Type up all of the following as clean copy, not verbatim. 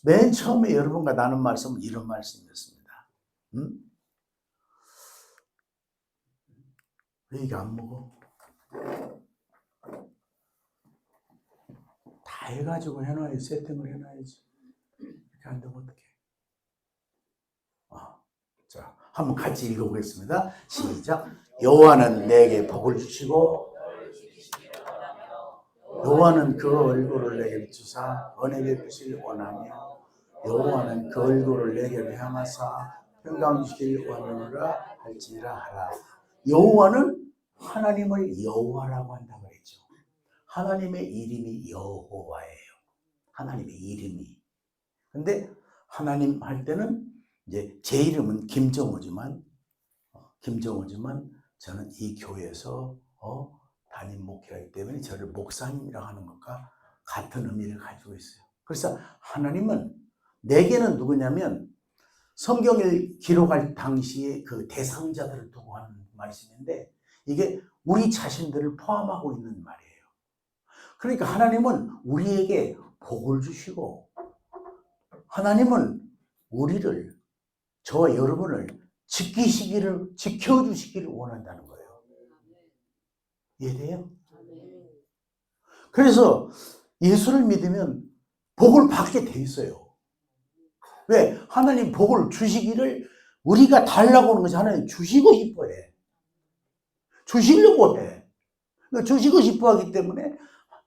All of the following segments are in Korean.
맨 처음에 여러분과 나눈 말씀은 이런 말씀이었습니다. 왜 이게 안 먹어? 다 해가지고 해놔야지. 세팅을 해놔야지. 이렇게 안 되면 어떡해. 자, 한번 같이 읽어보겠습니다. 시작. 여호와는 내게 복을 주시고 여호와는 그 얼굴을 내게 비추사 은혜 베푸시길 원하며 여호와는 그 얼굴을 내게 향하사 평강 주시길 원하노라 할지라 하라. 여호와는 하나님을 여호와라고 한다고 그랬죠. 하나님의 이름이 여호와예요. 하나님의 이름이. 근데 하나님 할 때는 이제 제 이름은 김정호지만 저는 이 교회에서 담임 목회하기 때문에 저를 목사님이라고 하는 것과 같은 의미를 가지고 있어요. 그래서 하나님은 내게는 누구냐면 성경을 기록할 당시에 그 대상자들을 두고 하는 말씀인데 이게 우리 자신들을 포함하고 있는 말이에요. 그러니까 하나님은 우리에게 복을 주시고 하나님은 우리를 저와 여러분을 지켜주시기를 원한다는 거예요. 이해돼요? 그래서 예수를 믿으면 복을 받게 돼 있어요. 왜? 하나님 복을 주시기를 우리가 달라고 하는 것이 하나님 주시고 싶어 해. 주시려고 해. 그러니까 주시고 싶어 하기 때문에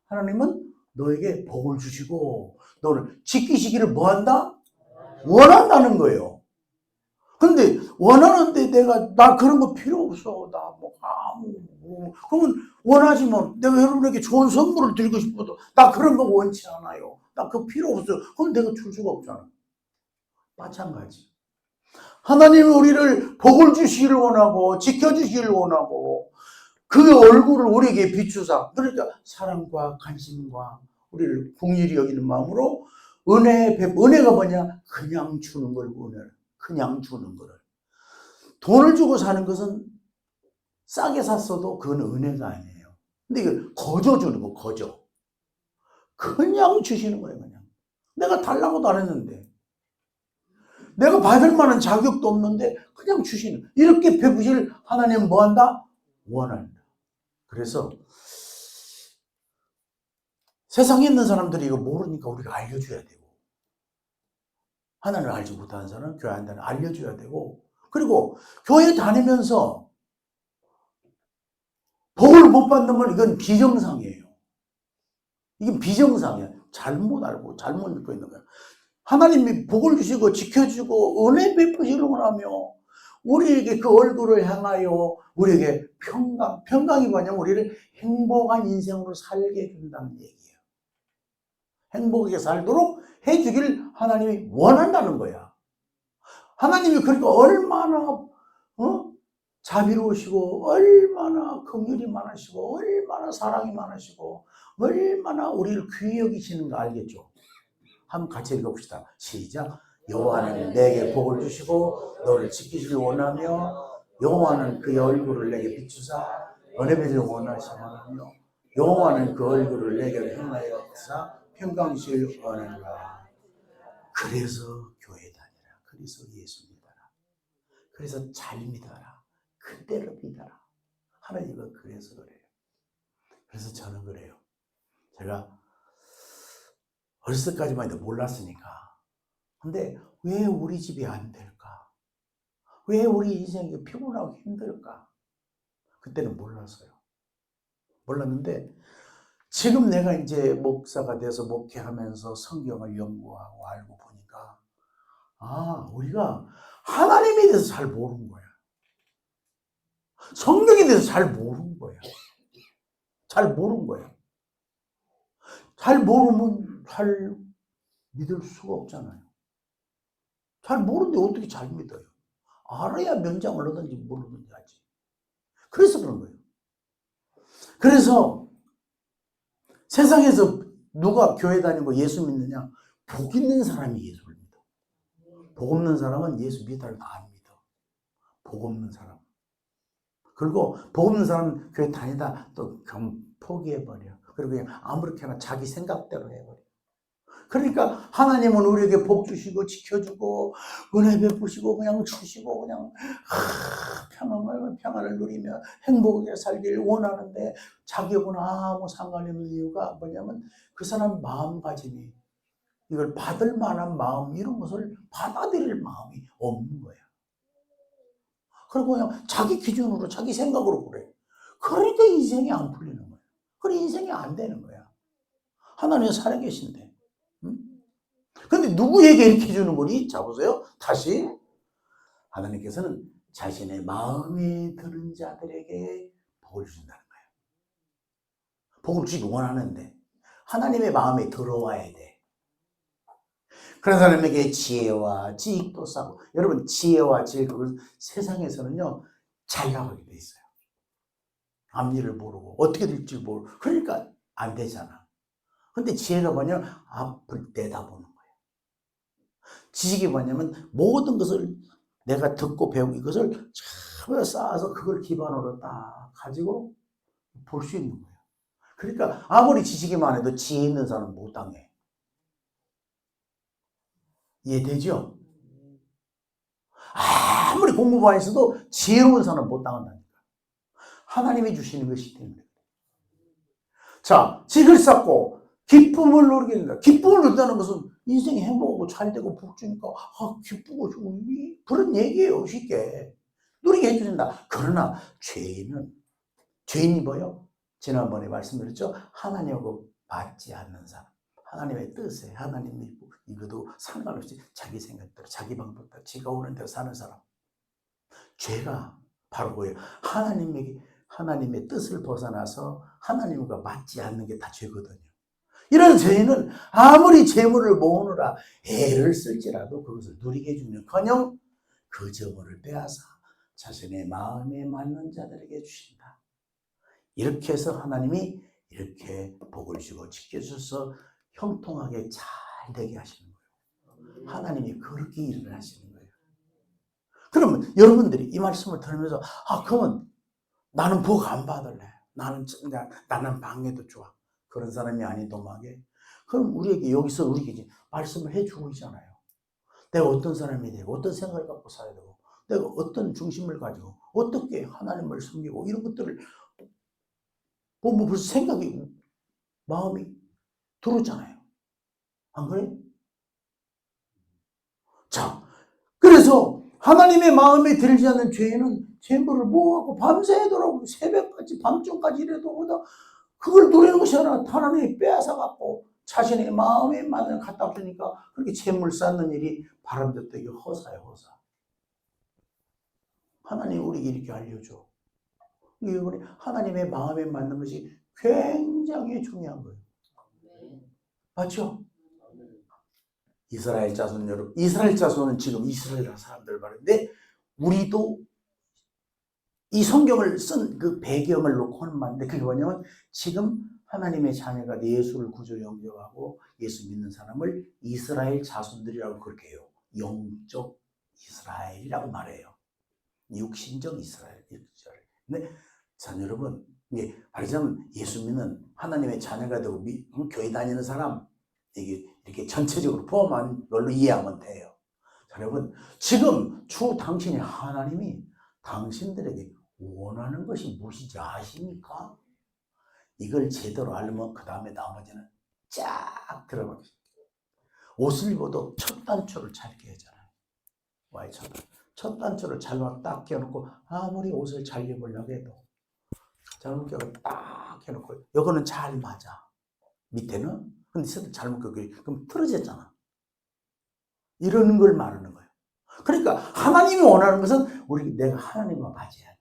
하나님은 너에게 복을 주시고 너를 지키시기를 뭐한다? 원한다는 거예요. 근데 원하는데 나 그런 거 필요 없어. 그러면 원하지만 내가 여러분에게 좋은 선물을 드리고 싶어도 나 그런 거 원치 않아요. 나 그거 필요 없어요. 그럼 내가 줄 수가 없잖아. 마찬가지. 하나님은 우리를 복을 주시기를 원하고 지켜주시기를 원하고 그 얼굴을 우리에게 비추사 그러니까 사랑과 관심과 우리를 긍휼히 여기는 마음으로 은혜가 뭐냐? 그냥 주는 걸 은혜를. 그냥 주는 거를. 돈을 주고 사는 것은 싸게 샀어도 그건 은혜가 아니에요. 근데 이거 거저 주는 거, 거저. 그냥 주시는 거예요, 그냥. 내가 달라고도 안 했는데. 내가 받을 만한 자격도 없는데 그냥 주시는. 이렇게 베푸실 하나님은 뭐 한다? 원한다. 그래서 세상에 있는 사람들이 이거 모르니까 우리가 알려줘야 되고 하나님을 알지 못하는 사람은 교회 안 다니면 알려줘야 되고 그리고 교회 다니면서 복을 못 받는 건 이건 비정상이에요. 이게 비정상이야. 잘못 알고 잘못 믿고 있는 거야. 하나님이 복을 주시고 지켜주고 은혜 베푸시려고 하며 우리에게 그 얼굴을 향하여 우리에게 평강이 뭐냐면 우리를 행복한 인생으로 살게 해준다는 얘기예요. 행복하게 살도록 해주길 하나님이 원한다는 거야. 하나님이 그러니까 얼마나 자비로우시고 얼마나 긍휼이 많으시고 얼마나 사랑이 많으시고 얼마나 우리를 귀히 여기시는가 알겠죠? 한번 같이 읽어봅시다. 시작. 여호와는 내게 복을 주시고 너를 지키시길 원하며 여호와는 그의 얼굴을 내게 비추사 은혜 베푸시길 원하시며 여호와는 그 얼굴을 내게 향하여 비추사 평강주시길 원하노라. 그래서 교회 다니라. 그래서 예수 믿어라. 그래서 잘 믿어라. 그대로 믿어라. 하나님은 그래서 그래요. 그래서 저는 그래요. 제가 어렸을 때까지만 해도 몰랐으니까. 근데 왜 우리 집이 안 될까? 왜 우리 인생이 피곤하고 힘들까? 그때는 몰랐어요. 몰랐는데 지금 내가 이제 목사가 돼서 목회하면서 성경을 연구하고 알고 보니까 우리가 하나님에 대해서 잘 모르는 거야. 성경에 대해서 잘 모르는 거야. 잘 모르는 거야. 잘 모르면 잘 믿을 수가 없잖아요. 잘 모르는데 어떻게 잘 믿어요? 알아야 명장을 얻든지 모르든지 하지. 그래서 그런 거예요. 그래서 세상에서 누가 교회 다니고 예수 믿느냐? 복 있는 사람이 예수를 믿어. 복 없는 사람은 예수 믿어도 안 믿어. 복 없는 사람. 그리고 복 없는 사람은 교회 다니다 또 포기해버려. 그리고 그냥 아무렇게나 자기 생각대로 해버려. 그러니까 하나님은 우리에게 복 주시고 지켜주고 은혜 베푸시고 그냥 주시고 그냥 평안을 누리며 행복하게 살기를 원하는데 자기하고는 아무 상관이 없는 이유가 뭐냐면 그 사람 마음가짐이 이걸 받을 만한 마음 이런 것을 받아들일 마음이 없는 거야. 그리고 그냥 자기 기준으로 자기 생각으로 그래. 그러니까 인생이 안 풀리는 거야. 그래 인생이 안 되는 거야. 하나님은 살아계신데. 근데 누구에게 이렇게 주는 거니? 자 보세요. 다시 하나님께서는 자신의 마음에 드는 자들에게 복을 주신다는 거예요. 복을 주기 원하는데 하나님의 마음에 들어와야 돼. 그런 사람에게 지혜와 지식도 쌓고, 여러분 지혜와 지식은 세상에서는요 잘 나가게 돼 있어요. 앞일을 모르고 어떻게 될지 모르고 그러니까 안 되잖아. 근데 지혜가 뭐냐면 앞을 내다보는 거예요. 지식이 뭐냐면 모든 것을 내가 듣고 배운 이것을 잘 쌓아서 그걸 기반으로 딱 가지고 볼 수 있는 거예요. 그러니까 아무리 지식이 많아도 지혜 있는 사람은 못 당해. 이해되죠? 아무리 공부 많이 써도 지혜로운 사람은 못 당한다니까. 하나님이 주시는 것이기 때문에. 자, 지식을 쌓고 기쁨을 누리게 된다. 기쁨을 누린다는 것은 인생이 행복하고 잘되고 복주니까 기쁘고 좋으니 그런 얘기예요. 쉽게 누리게 해주신다. 그러나 죄인이 뭐요? 지난번에 말씀드렸죠. 하나님하고 맞지 않는 사람, 하나님의 뜻에 하나님 믿고 이것도 상관없이 자기 생각대로 자기 방법대로 지가 오는 대로 사는 사람, 죄가 바로 뭐예요? 하나님의 뜻을 벗어나서 하나님과 맞지 않는 게 다 죄거든요. 이런 죄인은 아무리 재물을 모으느라 애를 쓸지라도 그것을 누리게 해주면커녕 그 재물을 빼앗아 자신의 마음에 맞는 자들에게 주신다. 이렇게 해서 하나님이 이렇게 복을 주고 지켜주셔서 형통하게 잘 되게 하시는 거예요. 하나님이 그렇게 일을 하시는 거예요. 그러면 여러분들이 이 말씀을 들으면서 그러면 나는 복 안 받을래. 나는 방해도 좋아. 그런 사람이 아닌 도막에. 그럼 우리에게 여기서 우리에게 말씀을 해주고 있잖아요. 내가 어떤 사람이 되고 어떤 생각을 갖고 살아야 되고 내가 어떤 중심을 가지고 어떻게 하나님을 섬기고 이런 것들을 뭐 벌써 생각이 마음이 들었잖아요. 안 그래? 자, 그래서 하나님의 마음에 들지 않는 죄인은 재물을 모으고 밤새도록 새벽까지 밤중까지 일해도 그걸 누리는 것이 아니라 하나님이 빼앗아갖고 자신의 마음에 맞는 갖다 주니까 그렇게 재물 쌓는 일이 바람잡되기 허사예요. 허사. 하나님 우리에게 이렇게 알려줘. 이번에 하나님의 마음에 맞는 것이 굉장히 중요한 거예요. 맞죠? 이스라엘 자손 여러분, 이스라엘 자손은 지금 이스라엘 사람들 말인데 우리도 이 성경을 쓴 그 배경을 놓고 하는 말인데 그게 뭐냐면 지금 하나님의 자녀가 예수를 구주 영접하고 예수 믿는 사람을 이스라엘 자손들이라고 그렇게 해요. 영적 이스라엘이라고 말해요. 육신적 이스라엘. 근데 자 여러분, 이게 말하자면 예수 믿는 하나님의 자녀가 되고 교회 다니는 사람 이게 이렇게 전체적으로 포함한 걸로 이해하면 돼요. 자, 여러분 지금 주 당신이 하나님이 당신들에게 원하는 것이 무엇인지 아십니까? 이걸 제대로 알면 그 다음에 나머지는 쫙 들어가겠습니다. 옷을 입어도 첫 단추를 잘 끼잖아요. 와이 첫 단추를 잘못 딱 껴놓고 아무리 옷을 잘 입으려고 해도 잘못 껴서 딱 해놓고 이거는 잘 맞아. 밑에는 근데 잘못 껴 그럼 틀어졌잖아. 이런 걸 말하는 거예요. 그러니까 하나님이 원하는 것은 내가 하나님과 맞아야 돼.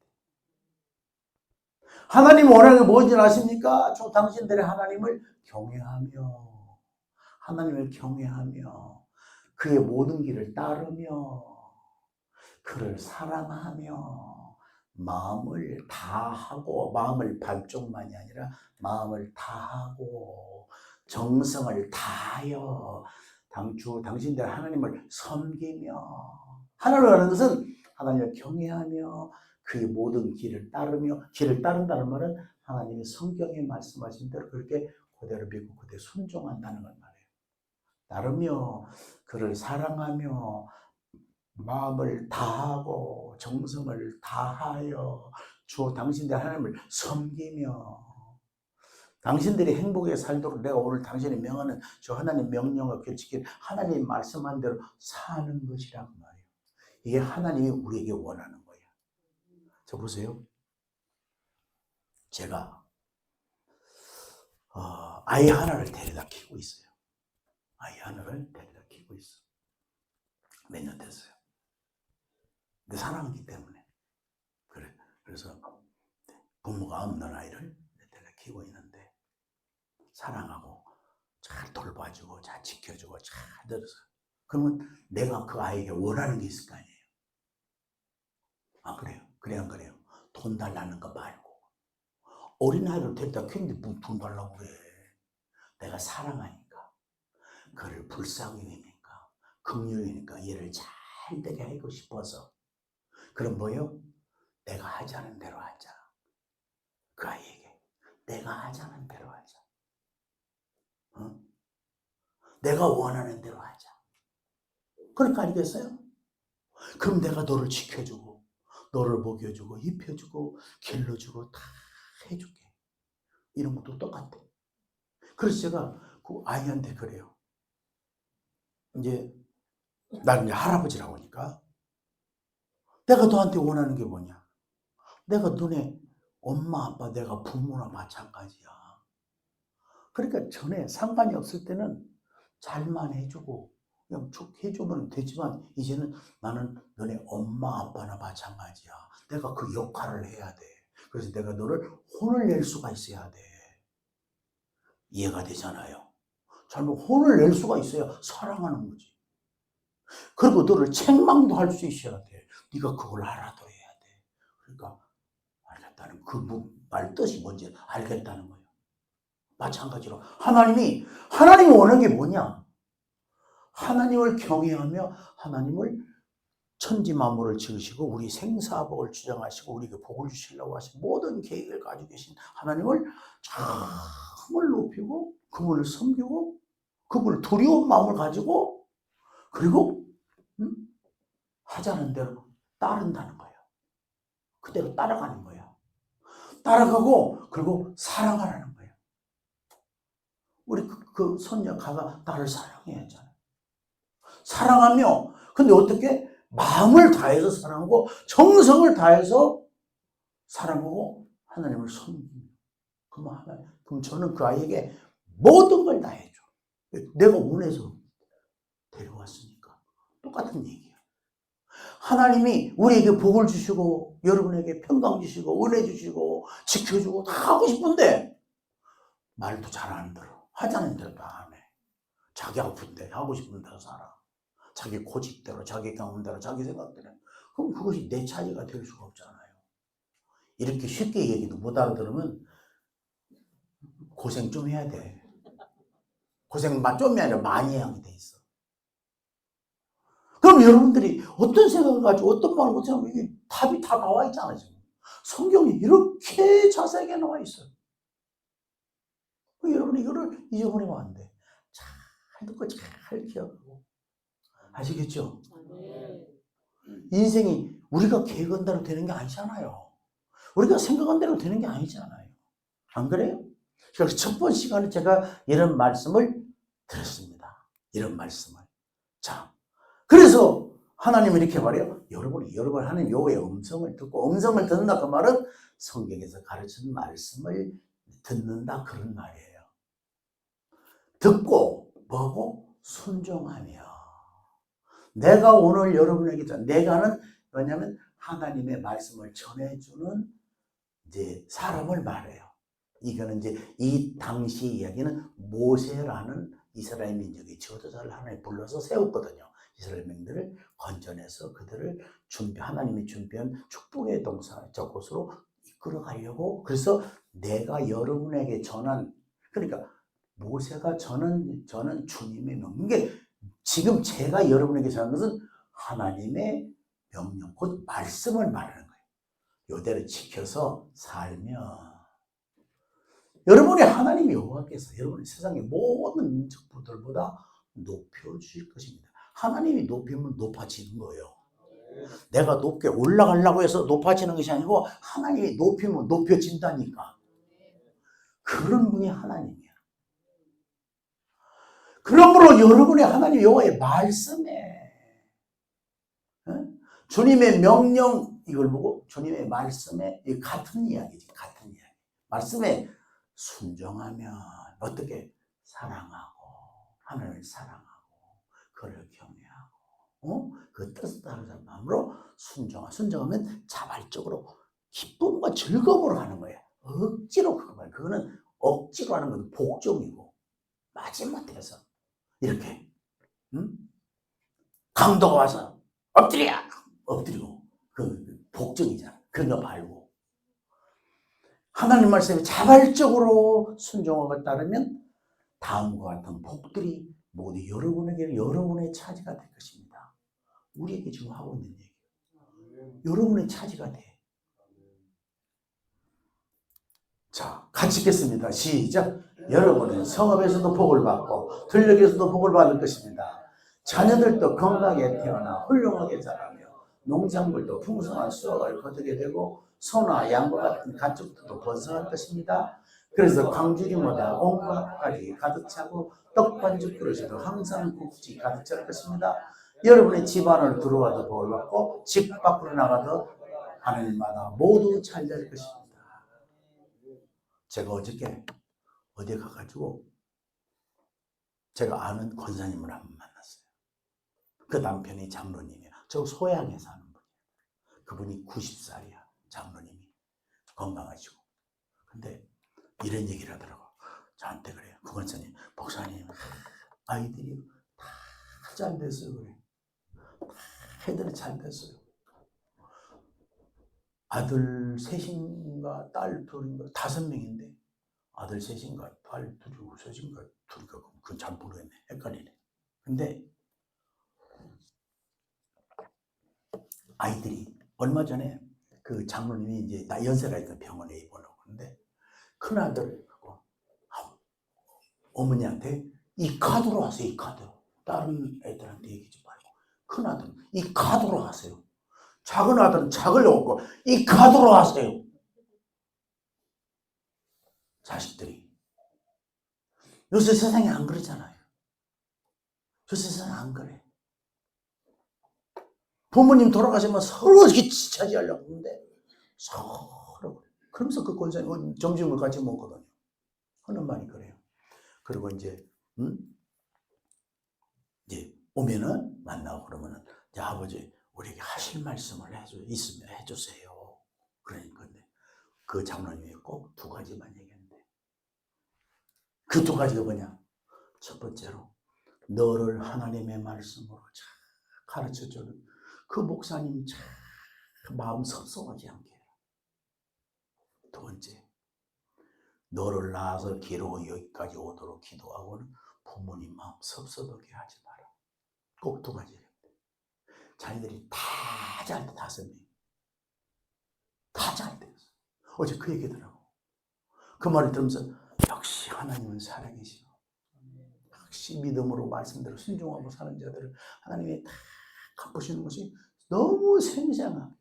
하나님 원하는 게 뭔지 아십니까? 당신들의 하나님을 경외하며 하나님을 경외하며 그의 모든 길을 따르며 그를 사랑하며 마음을 다하고 마음을 반쪽만이 아니라 마음을 다하고 정성을 다하여 당신들 하나님을 섬기며 하나님을 하는 것은 하나님을 경외하며 그의 모든 길을 따르며 길을 따른다는 말은 하나님이 성경에 말씀하신 대로 그렇게 그대로 믿고 그대로 순종한다는 걸 말해요. 따르며 그를 사랑하며 마음을 다하고 정성을 다하여 주 당신들 하나님을 섬기며 당신들이 행복하게 살도록 내가 오늘 당신이 명하는 저 하나님 명령을 지킬 하나님 말씀한 대로 사는 것이란 말이에요. 이게 하나님이 우리에게 원하는 거예요. 저 보세요. 제가 아이 하나를 데려다 키우고 있어요. 아이 하나를 데려다 키우고 있어. 몇 년 됐어요. 근데 사랑하기 때문에 그래서 부모가 없는 아이를 데려다 키우고 있는데 사랑하고 잘 돌봐주고 잘 지켜주고 잘 들어서 그러면 내가 그 아이에게 원하는 게 있을 거 아니에요. 아 그래요? 그래 안 그래요? 돈 달라는 거 말고 어린아이를 데려다 키우는데 뭐 돈 달라고 그래. 내가 사랑하니까 그를 불쌍히니까 긍휼이니까 얘를 잘 되게 하고 싶어서 그럼 뭐요? 내가 하자는 대로 하자. 그 아이에게 내가 하자는 대로 하자. 어? 내가 원하는 대로 하자. 그러니까 아니겠어요? 그럼 내가 너를 지켜주고 너를 먹여주고 입혀주고 길러주고 다 해줄게. 이런 것도 똑같아. 그래서 제가 그 아이한테 그래요. 이제 나는 이제 할아버지라고 하니까 내가 너한테 원하는 게 뭐냐? 내가 너네 엄마 아빠 내가 부모나 마찬가지야. 그러니까 전에 상관이 없을 때는 잘만 해주고 그냥 쭉 해주면 되지만 이제는 나는 너네 엄마 아빠나 마찬가지야. 내가 그 역할을 해야 돼. 그래서 내가 너를 혼을 낼 수가 있어야 돼. 이해가 되잖아요. 잘못 혼을 낼 수가 있어야 사랑하는 거지. 그리고 너를 책망도 할 수 있어야 돼. 네가 그걸 알아둬야 돼. 그러니까 알겠다는 그 말 뜻이 뭔지 알겠다는 거예요. 마찬가지로 하나님이 원하는 게 뭐냐? 하나님을 경외하며 하나님을 천지 만물을 지으시고 우리 생사복을 주장하시고 우리에게 복을 주시려고 하신 모든 계획을 가지고 계신 하나님을 정말 높이고 그분을 섬기고 그분을 두려운 마음을 가지고 그리고 하자는 대로 따른다는 거예요. 그대로 따라가는 거예요. 따라가고 그리고 사랑하라는 거예요. 우리 그 손녀 가가 나를 사랑해야 하잖아요. 사랑하며 근데 어떻게 마음을 다해서 사랑하고 정성을 다해서 사랑하고 하나님을 섬기며 그럼 저는 그 아이에게 모든 걸 다 해줘. 내가 원해서 데려왔으니까 똑같은 얘기예요. 하나님이 우리에게 복을 주시고 여러분에게 평강 주시고 은혜 주시고 지켜주고 다 하고 싶은데 말도 잘 안 들어. 하자는 대로 다 안 해. 자기 아픈데 하고 싶은 대로 살아. 자기 고집대로 자기 경험대로 자기 생각대로. 그럼 그것이 내 차지가 될 수가 없잖아요. 이렇게 쉽게 얘기도 못 알아들으면 고생 좀 해야 돼. 고생 좀이 아니라 많이 하게 돼 있어. 그럼 여러분들이 어떤 생각을 가지고 어떤 말을 생각하면 이게 답이 다 나와 있잖아요. 지금. 성경이 이렇게 자세하게 나와 있어요. 여러분이 이거를 잊어버리면 안 돼. 잘 듣고 잘 기억하고. 아시겠죠? 인생이 우리가 계획한 대로 되는 게 아니잖아요. 우리가 생각한 대로 되는 게 아니잖아요. 안 그래요? 그래서 첫 번째 시간에 제가 이런 말씀을 들었습니다. 이런 말씀을. 자, 그래서 하나님은 이렇게 말해요. 여러분 하나님 여호와의 음성을 듣고 음성을 듣는다 그 말은 성경에서 가르치는 말씀을 듣는다 그런 말이에요. 듣고 뭐고 순종하며 내가 오늘 여러분에게 내가는 뭐냐면 하나님의 말씀을 전해주는 이제 사람을 말해요. 이거는 이제 이 당시 이야기는 모세라는 이스라엘 민족이 지도자를 하나님 불러서 세웠거든요. 이스라엘 민족들을 건져내서 그들을 하나님이 준비한 축복의 동사 저곳으로 이끌어 가려고 그래서 내가 여러분에게 전한 그러니까 모세가 저는 주님의 명령. 이게 지금 제가 여러분에게 전한 것은 하나님의 명령, 곧 말씀을 말하는 거예요. 이대로 지켜서 살면 여러분의 하나님 여호와께서 여러분의 세상의 모든 민족들보다 높여주실 것입니다. 하나님이 높이면 높아지는 거예요. 내가 높게 올라가려고 해서 높아지는 것이 아니고 하나님이 높이면 높여진다니까. 그런 분이 하나님이야. 그러므로 여러분의 하나님 여호와의 말씀에 주님의 명령 이걸 보고 주님의 말씀에 같은 이야기지. 같은 이야기. 말씀에 순종하면 어떻게 사랑하고 하나님을 사랑하고 그를 경외하고 그 뜻을 따르는 마음으로 순종하면 자발적으로 기쁨과 즐거움으로 하는 거야. 억지로 그거는 억지로 하는 건 복종이고 마지못해서 이렇게 강도가 와서 엎드리고 그 복종이잖아. 그런 거 말고 하나님 말씀에 자발적으로 순종하고 따르면 다음과 같은 복들이 모두 여러분에게 여러분의 차지가 될 것입니다. 우리에게 지금 하고 있는 얘기예요. 여러분의 차지가 돼. 자, 같이 읽겠습니다. 시작. 여러분은 성읍에서도 복을 받고 들녘에서도 복을 받을 것입니다. 자녀들도 건강하게 태어나 훌륭하게 자라며 농작물도 풍성한 수확을 거두게 되고 소나 양과 같은 가축들도 번성할 것입니다. 그래서 광주리마다 온갖 가지 가득 차고 떡반죽 그릇에도 항상 국지 가득 찰 것입니다. 여러분의 집 안으로 들어와도 복을 받고 집 밖으로 나가도 하늘마다 모두 잘 될 것입니다. 제가 어저께 어디 가가지고 제가 아는 권사님을 한번 만났어요. 그 남편이 장로님이야. 저 소양에 사는 분이에요. 그분이 90살이야. 장로님이 건강하시고. 근데 이런 얘기를 하더라고. 저한테 그래요. 그 권사님, 목사님, 아이들이 다 잘 됐어요. 그래. 다 애들이 잘 됐어요. 아들 셋인가 딸 둘인가 5명인데 아들 셋인가 딸 둘이고 셋인가 둘인가 그건 잘 모르겠네. 헷갈리네. 근데 아이들이 얼마 전에 그 장로님이 이제 연세가 있는 병원에 입원하고 그런데 큰아들 어머니한테 이 카드로 하세요. 이 카드로. 다른 애들한테 얘기하지 말고 큰아들은 이 카드로 하세요. 작은 아들은 작을 놓고 이 카드로 하세요. 자식들이. 요새 세상이 안 그러잖아요. 요새 세상이 안 그래. 부모님 돌아가시면 서로 이렇게 차지하려고 하는데 서로 그러면서 그 권사님 점심을 같이 먹거든요. 하는 말이 그래요. 그리고 이제 오면은 만나고 그러면은 야 아버지 우리에게 하실 말씀을 있으면 해주세요. 그러니까 그 장로님이 꼭 2가지만 얘기했는데 그 2가지가 뭐냐? 첫 번째로 너를 하나님의 말씀으로 잘 가르쳐주는 그 목사님 참 마음 섭섭하지 않게 해라. 2번째 너를 낳아서 기르고 여기까지 오도록 기도하고는 부모님 마음 섭섭하게 하지 마라. 꼭 2가지. 자기들이 다 잘 돼. 5명. 다 잘 됐어. 어제 그 얘기더라고. 그 말을 들으면서 역시 하나님은 살아계시고 역시 믿음으로 말씀대로 순종하고 사는 자들을 하나님이 다 갚으시는 것이 너무 생생하게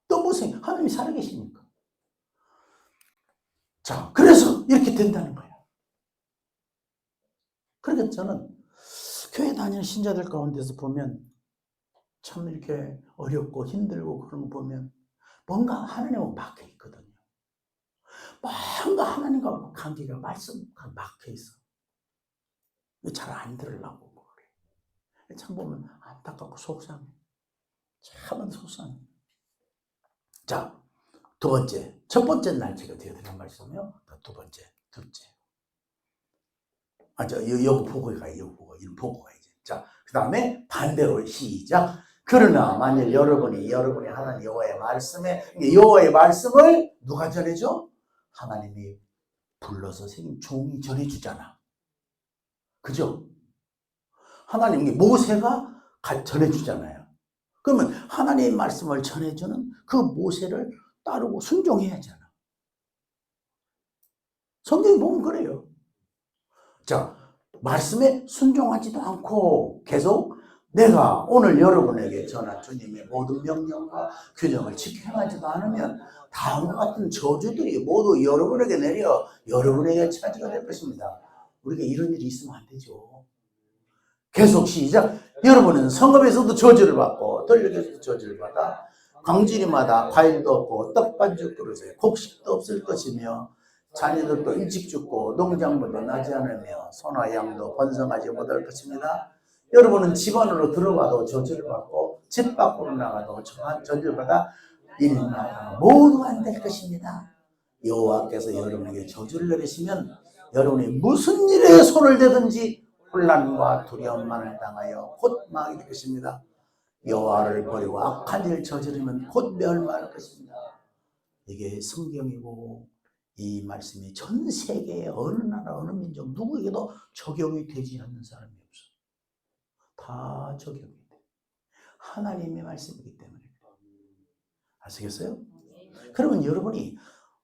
너무 하나님이 살아계시니까. 자, 그래서 이렇게 된다는 거야. 그러니까 저는 교회 다니는 신자들 가운데서 보면 참 이렇게 어렵고 힘들고 그런 거 보면 뭔가 하나님은 막혀 있거든요. 뭔가 하나님과 관계가 말씀과 막혀 있어. 잘 안 들으려고 그래. 참 보면 안타깝고 속상해. 참 속상해. 자, 2번째. 첫 번째 날짜가 되어야 되는 말씀이요. 2번째, 둘째. 여기 보고 가야지. 이거 보고 가야지. 자, 그 다음에 반대로 시작. 그러나 만일 여러분이 하나님 여호와의 말씀을 누가 전해줘? 하나님이 불러서 생긴 종이 전해주잖아. 그죠? 하나님이 모세가 전해주잖아요. 그러면 하나님의 말씀을 전해주는 그 모세를 따르고 순종해야 하잖아. 성경에 보면 그래요. 자, 말씀에 순종하지도 않고 계속 내가 오늘 여러분에게 전한 주님의 모든 명령과 규정을 지켜 행하지도 않으면 다음과 같은 저주들이 모두 여러분에게 내려 여러분에게 차지가 될 것입니다. 우리가 이런 일이 있으면 안 되죠. 계속 시작. 여러분은 성읍에서도 저주를 받고 들녘에서도 저주를 받아 광주리마다 과일도 없고 떡반죽 그릇에 곡식도 없을 것이며 자녀들도 일찍 죽고 농작물도 나지 않으며 소나 양도 번성하지 못할 것입니다. 여러분은 집 안으로 들어가도 저주를 받고 집 밖으로 나가도 저주를 받아 일마다 모두 안 될 것입니다. 여호와께서 여러분에게 저주를 내리시면 여러분이 무슨 일에 손을 대든지 혼란과 두려움만을 당하여 곧 망하게 될 것입니다. 여호와를 버리고 악한 일을 저지르면 곧 멸망할 것입니다. 이게 성경이고 이 말씀이 전 세계의 어느 나라 어느 민족 누구에게도 적용이 되지 않는 사람이 없어. 다 적용이 돼. 하나님의 말씀이기 때문에. 아시겠어요? 그러면 여러분이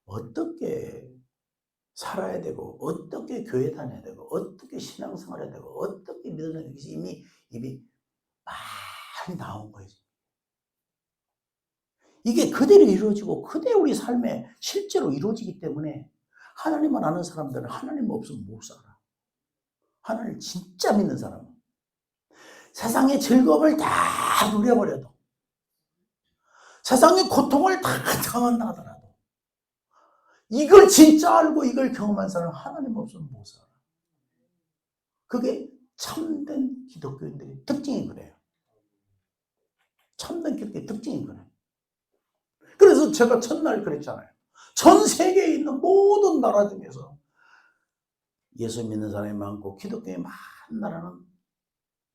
어떻게 살아야 되고 어떻게 교회 다녀야 되고 어떻게 신앙생활 해야 되고 어떻게 믿어야 되고 이미 많이 나온 거예요. 이게 그대로 이루어지고 그대로 우리 삶에 실제로 이루어지기 때문에 하나님만 아는 사람들은 하나님 없으면 못 살아. 하나님을 진짜 믿는 사람은 세상의 즐거움을 다 누려버려도 세상의 고통을 다 경험한다 하더라도 이걸 진짜 알고 이걸 경험한 사람은 하나님 없으면 못 살아. 그게 참된 기독교인들의 특징이 그래요. 참된 기독교의 특징이 그래요. 그래서 제가 첫날 그랬잖아요. 전 세계에 있는 모든 나라 중에서 예수 믿는 사람이 많고 기독교의 많은 나라는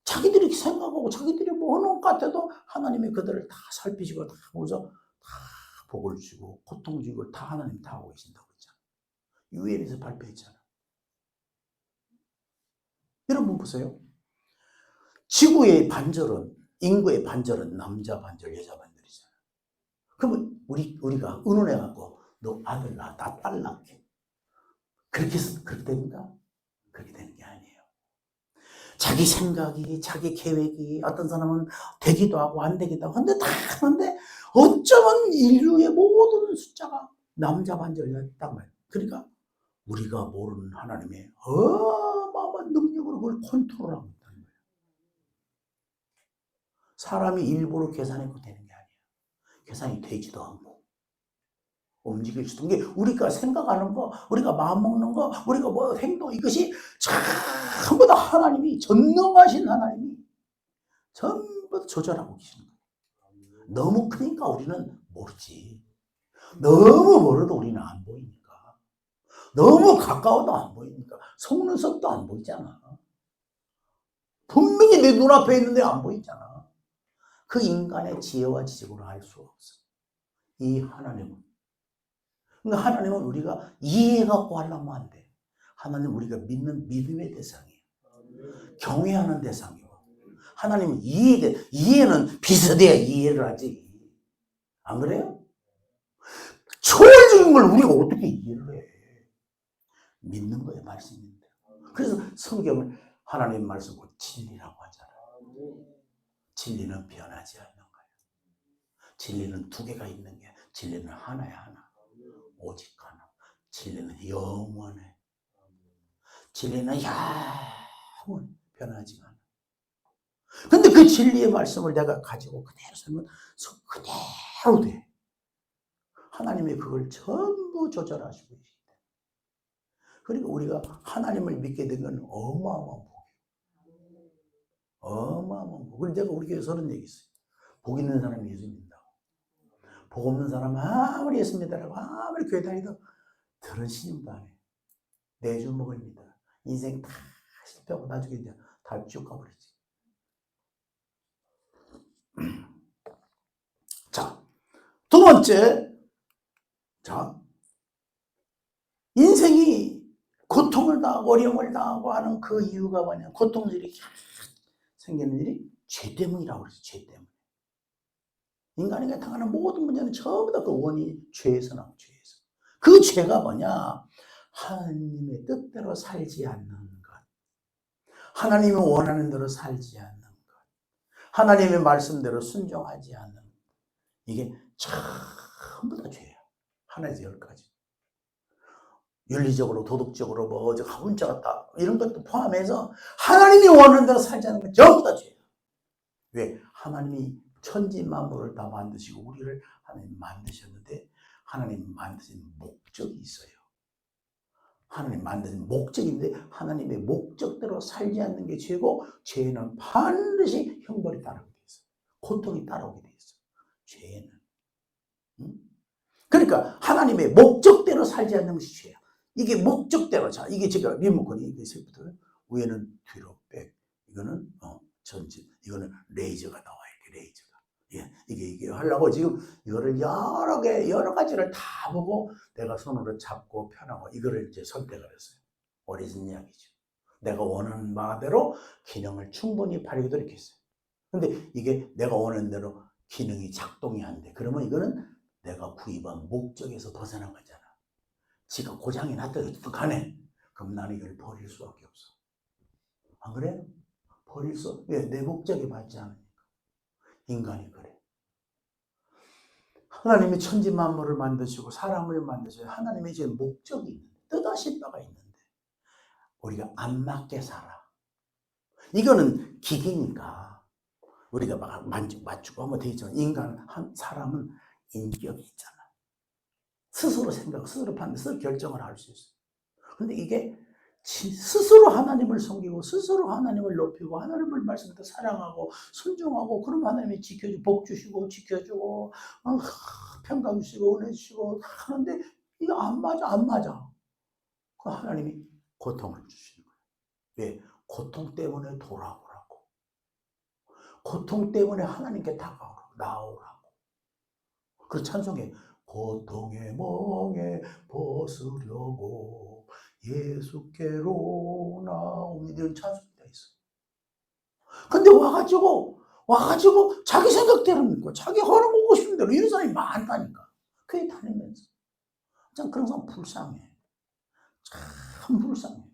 자기들이 생각하고 자기들이 뭐 하는 것 같아도 하나님이 그들을 다 살피시고 다 보죠. 다 복을 주고 고통 주고 다 하나님 다 하고 계신다고 했잖아. 유엔에서 발표했잖아. 여러분 보세요. 지구의 반절은 인구의 반절은 남자 반절 여자 반절이잖아. 그러면 우리가 의논해갖고 너 아들 낳아 나 딸 낳게 그렇게 해서 그렇게 됩니까? 그렇게 되는 게 아니에요. 자기 생각이 자기 계획이 어떤 사람은 되기도 하고 안 되기도 하고 근데 다 하는데 어쩌면 인류의 모든 숫자가 남자 반절이었단 말이에요. 그러니까 우리가 모르는 하나님의 어마어마한 능력으로 그걸 컨트롤하고 있다는 거예요. 사람이 일부러 계산해도 되는 게 아니에요. 계산이 되지도 않고 움직일 수도 있는 게 우리가 생각하는 거, 우리가 마음먹는 거, 우리가 뭐 행동 이것이 전부 다 하나님이 전능하신 하나님이 전부 조절하고 계시는 거예요. 너무 크니까 우리는 모르지. 너무 멀어도 우리는 안 보이니까. 너무 가까워도 안 보이니까. 속눈썹도 안 보이잖아. 분명히 내 눈앞에 있는데 안 보이잖아. 그 인간의 지혜와 지식으로 알 수 없어. 이 하나님은. 그러니까 하나님은 우리가 이해갖고 하려면 안 돼. 하나님 우리가 믿는 믿음의 대상이에요. 경외하는 대상이고. 하나님은 이해는 비슷해야 이해를 하지. 안 그래요? 초월적인 걸 우리가 어떻게 이해를 해? 믿는 거예요, 말씀인데. 그래서 성경을 하나님 말씀으로 진리라고 하잖아요. 진리는 변하지 않는 거예요. 진리는 두 개가 있는 게 진리는 하나야, 하나. 오직 하나. 진리는 영원해. 진리는 영원 변하지 않아. 근데 그 진리의 말씀을 내가 가지고 그대로 살면 그대로 돼. 하나님이 그걸 전부 조절하시고 계시다. 그러니까 우리가 하나님을 믿게 된 건 어마어마한 복이에요. 어마어마한 복. 그래서 제가 우리 교회에서 그런 얘기 있어요. 복 있는 사람이 예수 믿는다고. 복 없는 사람은 아무리 예수 믿으라고 아무리 교회 다니도 들은 신임도 안 해. 내주 먹을니다. 인생 다 실패하고 나중에 이제 다 쭉 가버리지. 자, 두 번째. 자, 인생이 고통을 당하고 어려움을 당하고 하는 그 이유가 뭐냐. 고통들이 생기는 일이 죄 때문이라고 그랬어요. 죄 때문에. 인간에게 당하는 모든 문제는 전부 다 그 원인이 죄에서 나온 죄에서. 그 죄가 뭐냐. 하나님의 뜻대로 살지 않는 것. 하나님이 원하는 대로 살지 않는 것, 하나님의 말씀대로 순종하지 않는 것, 이게 전부 다 죄야. 하나에서 10가지. 윤리적으로, 도덕적으로, 가문자 같다, 이런 것도 포함해서 하나님이 원하는 대로 살지 않는 건 전부 다 죄야. 왜? 하나님이 천지 만물을 다 만드시고 우리를 하나님 만드셨는데, 하나님 만드신 목적이 있어요. 하나님 만드신 목적인데 하나님의 목적대로 살지 않는 게 죄고, 죄는 반드시 형벌이 따르게 돼 있어요. 고통이 따라오게 돼 있어요. 죄는. 그러니까 하나님의 목적대로 살지 않는 것이 죄야. 이게 목적대로. 자, 이게 제가 리모컨이 이게 세부터 위에는 뒤로 백, 이거는 전진, 이거는 레이저가 나와. 이렇게 레이저가. 예, 이게 하려고 지금 이거를 여러 가지를 다 보고 내가 손으로 잡고 편하고 이거를 이제 선택을 했어요. 오래전 이야기죠. 내가 원하는 바대로 기능을 충분히 발휘하도록 했어요. 근데 이게 내가 원하는 대로 기능이 작동이 안 돼. 그러면 이거는 내가 구입한 목적에서 벗어난 거잖아. 지가 고장이 났더니 가네. 그럼 나는 이걸 버릴 수밖에 없어. 안 그래요? 버릴 수. 왜? 내 목적에 맞지 않으니까. 인간이 그래. 하나님이 천지 만물을 만드시고 사람을 만드셔요. 하나님의 제 목적이 있는데, 뜻하신 바가 있는데 우리가 안 맞게 살아. 이거는 기계니까 우리가 막 맞추고 하면 되죠. 사람은 인격이 있잖아. 스스로 생각, 스스로 판단, 스스로 결정을 할 수 있어요. 근데 이게 스스로 하나님을 섬기고 스스로 하나님을 높이고 하나님을 말씀대로 사랑하고 순종하고, 그러면 하나님이 지켜주고 복 주시고 지켜주고 평강 주시고 은혜 주시고 하는데 이거 안 맞아. 그 하나님이 고통을 주시는 거예요. 왜? 고통 때문에 돌아오라고. 고통 때문에 하나님께 나오라고. 그 찬송에 고통의 멍에 벗으려고 예수께로 나오니, 이런 찬송이 돼 있어. 근데 와가지고 자기 생각대로 믿고 자기 하고 싶은 대로 이런 사람이 많다니까. 그게 다니면서 참 그런 사람 불쌍해. 참 불쌍해.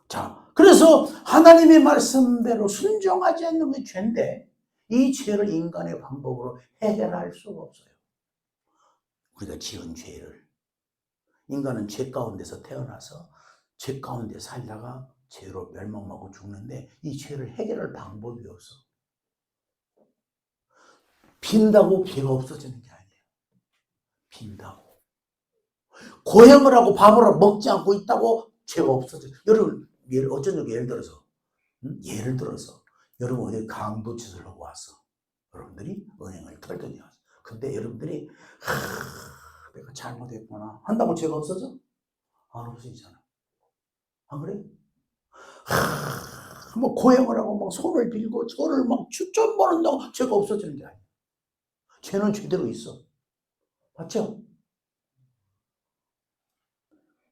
자, 그래서 하나님의 말씀대로 순종하지 않는 게 죄인데, 이 죄를 인간의 방법으로 해결할 수가 없어요. 우리가 지은 죄를. 인간은 죄 가운데서 태어나서 죄 가운데 살다가 죄로 멸망하고 죽는데, 이 죄를 해결할 방법이 없어. 빈다고 죄가 없어지는 게 아니에요. 빈다고. 고행을 하고 밥을 먹지 않고 있다고 죄가 없어져. 여러분, 예를 들어서 여러분 어디 강도짓을 하고 왔어. 여러분들이 은행을 털더니 왔어. 근데 여러분들이 내가 잘못했구나 한다고 죄가 없어져? 안 없어지잖아. 안 그래? 뭐 고행을 하고 막 손을 빌고 저를 막 추천 받는다고 죄가 없어지는 게 아니야. 죄는 죄대로 있어. 맞죠?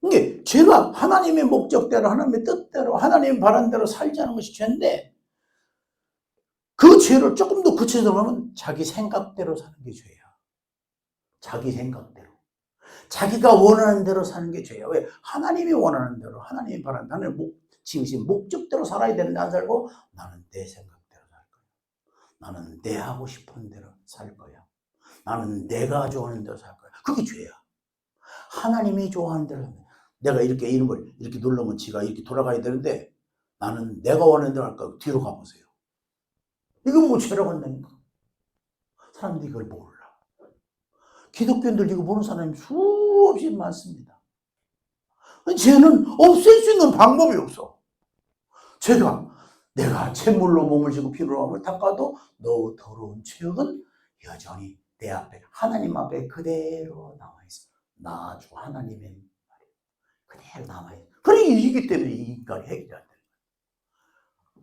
이게 죄가 하나님의 목적대로, 하나님의 뜻대로, 하나님의 바란 대로 살지 않은 것이 죄인데, 그 죄를 조금 더 구체적으로 하면 자기 생각대로 사는 게 죄야. 자기 생각대로. 자기가 원하는 대로 사는 게 죄야. 왜? 하나님이 원하는 대로, 하나님이 바란, 하나님 지으신 목적대로 살아야 되는데 안 살고, 나는 내 생각대로 살 거야. 나는 내 하고 싶은 대로 살 거야. 나는 내가 좋아하는 대로 살 거야. 그게 죄야. 하나님이 좋아하는 대로. 내가 이렇게 이런 걸 이렇게 누르면 지가 이렇게 돌아가야 되는데, 나는 내가 원하는 대로 할 거야. 뒤로 가보세요. 이거 뭐 죄라고 한다니까. 사람들이 이걸 몰라. 기독교인들 이거 보는 사람이 수없이 많습니다. 죄는 없앨 수 있는 방법이 없어. 내가 잿물로 몸을 쥐고 피로 몸을 닦아도 너 더러운 죄악은 여전히 내 앞에, 하나님 앞에 그대로 남아있어. 나 주 하나님의 말이에요. 그대로 남아있어. 그러기 때문에 이 인간이 해결이 안 돼.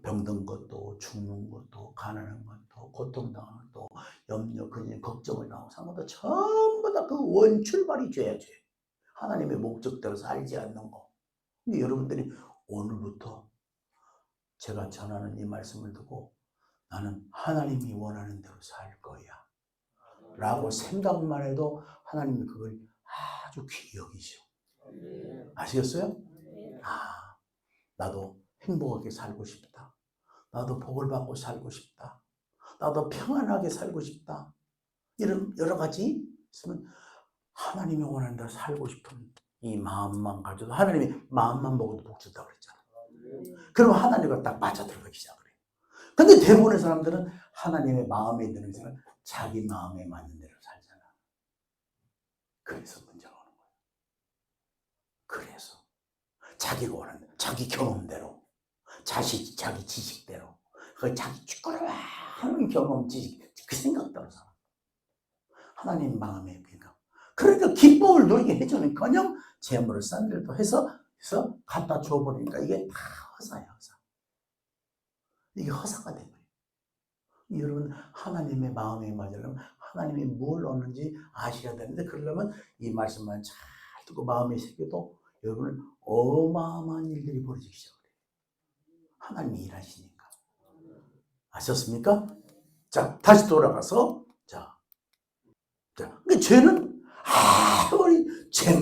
병든 것도, 죽는 것도, 가난한 것도, 고통당하는 것도, 염려, 근심, 걱정을 당하고 사는 것도 전부 다 그 원출발이 죄야, 죄. 하나님의 목적대로 살지 않는 거. 근데 여러분들이 오늘부터 제가 전하는 이 말씀을 듣고 나는 하나님이 원하는 대로 살 거야 라고 생각만 해도 하나님이 그걸 아주 귀히 여기셔. 아시겠어요? 나도 행복하게 살고 싶다. 나도 복을 받고 살고 싶다. 나도 평안하게 살고 싶다. 이런 여러 가지 있으면 하나님이 원하는 대로 살고 싶은 이 마음만 가져도 하나님이 마음만 먹어도 복 준다고 그랬잖아. 그러면 하나님과 딱 맞아들어가기 시작을 해요. 근데 대부분의 사람들은 하나님의 마음에 드는 사람 자기 마음에 맞는 대로 살잖아. 그래서 문제가 오는 거야. 그래서 자기가 원하는 자기 경험대로 자기 지식대로 자기 쭈그러한 경험 지식 그 생각대로 살아. 하나님 마음에 그러니까 기쁨을 누리게 해주는커녕 재물을 싼 일도 해서 갖다 줘버리니까 이게 다 허사야, 허사. 이게 허사가 된 거예요. 여러분 하나님의 마음에 맞으려면 하나님이 뭘 얻는지 아셔야 되는데 그러려면 이 말씀만 잘 듣고 마음에 새겨도 여러분은 어마어마한 일들이 벌어지기 시작해요. 하나님이 일하시니까. 아셨습니까? 자, 다시 돌아가서 근데 죄는 아무리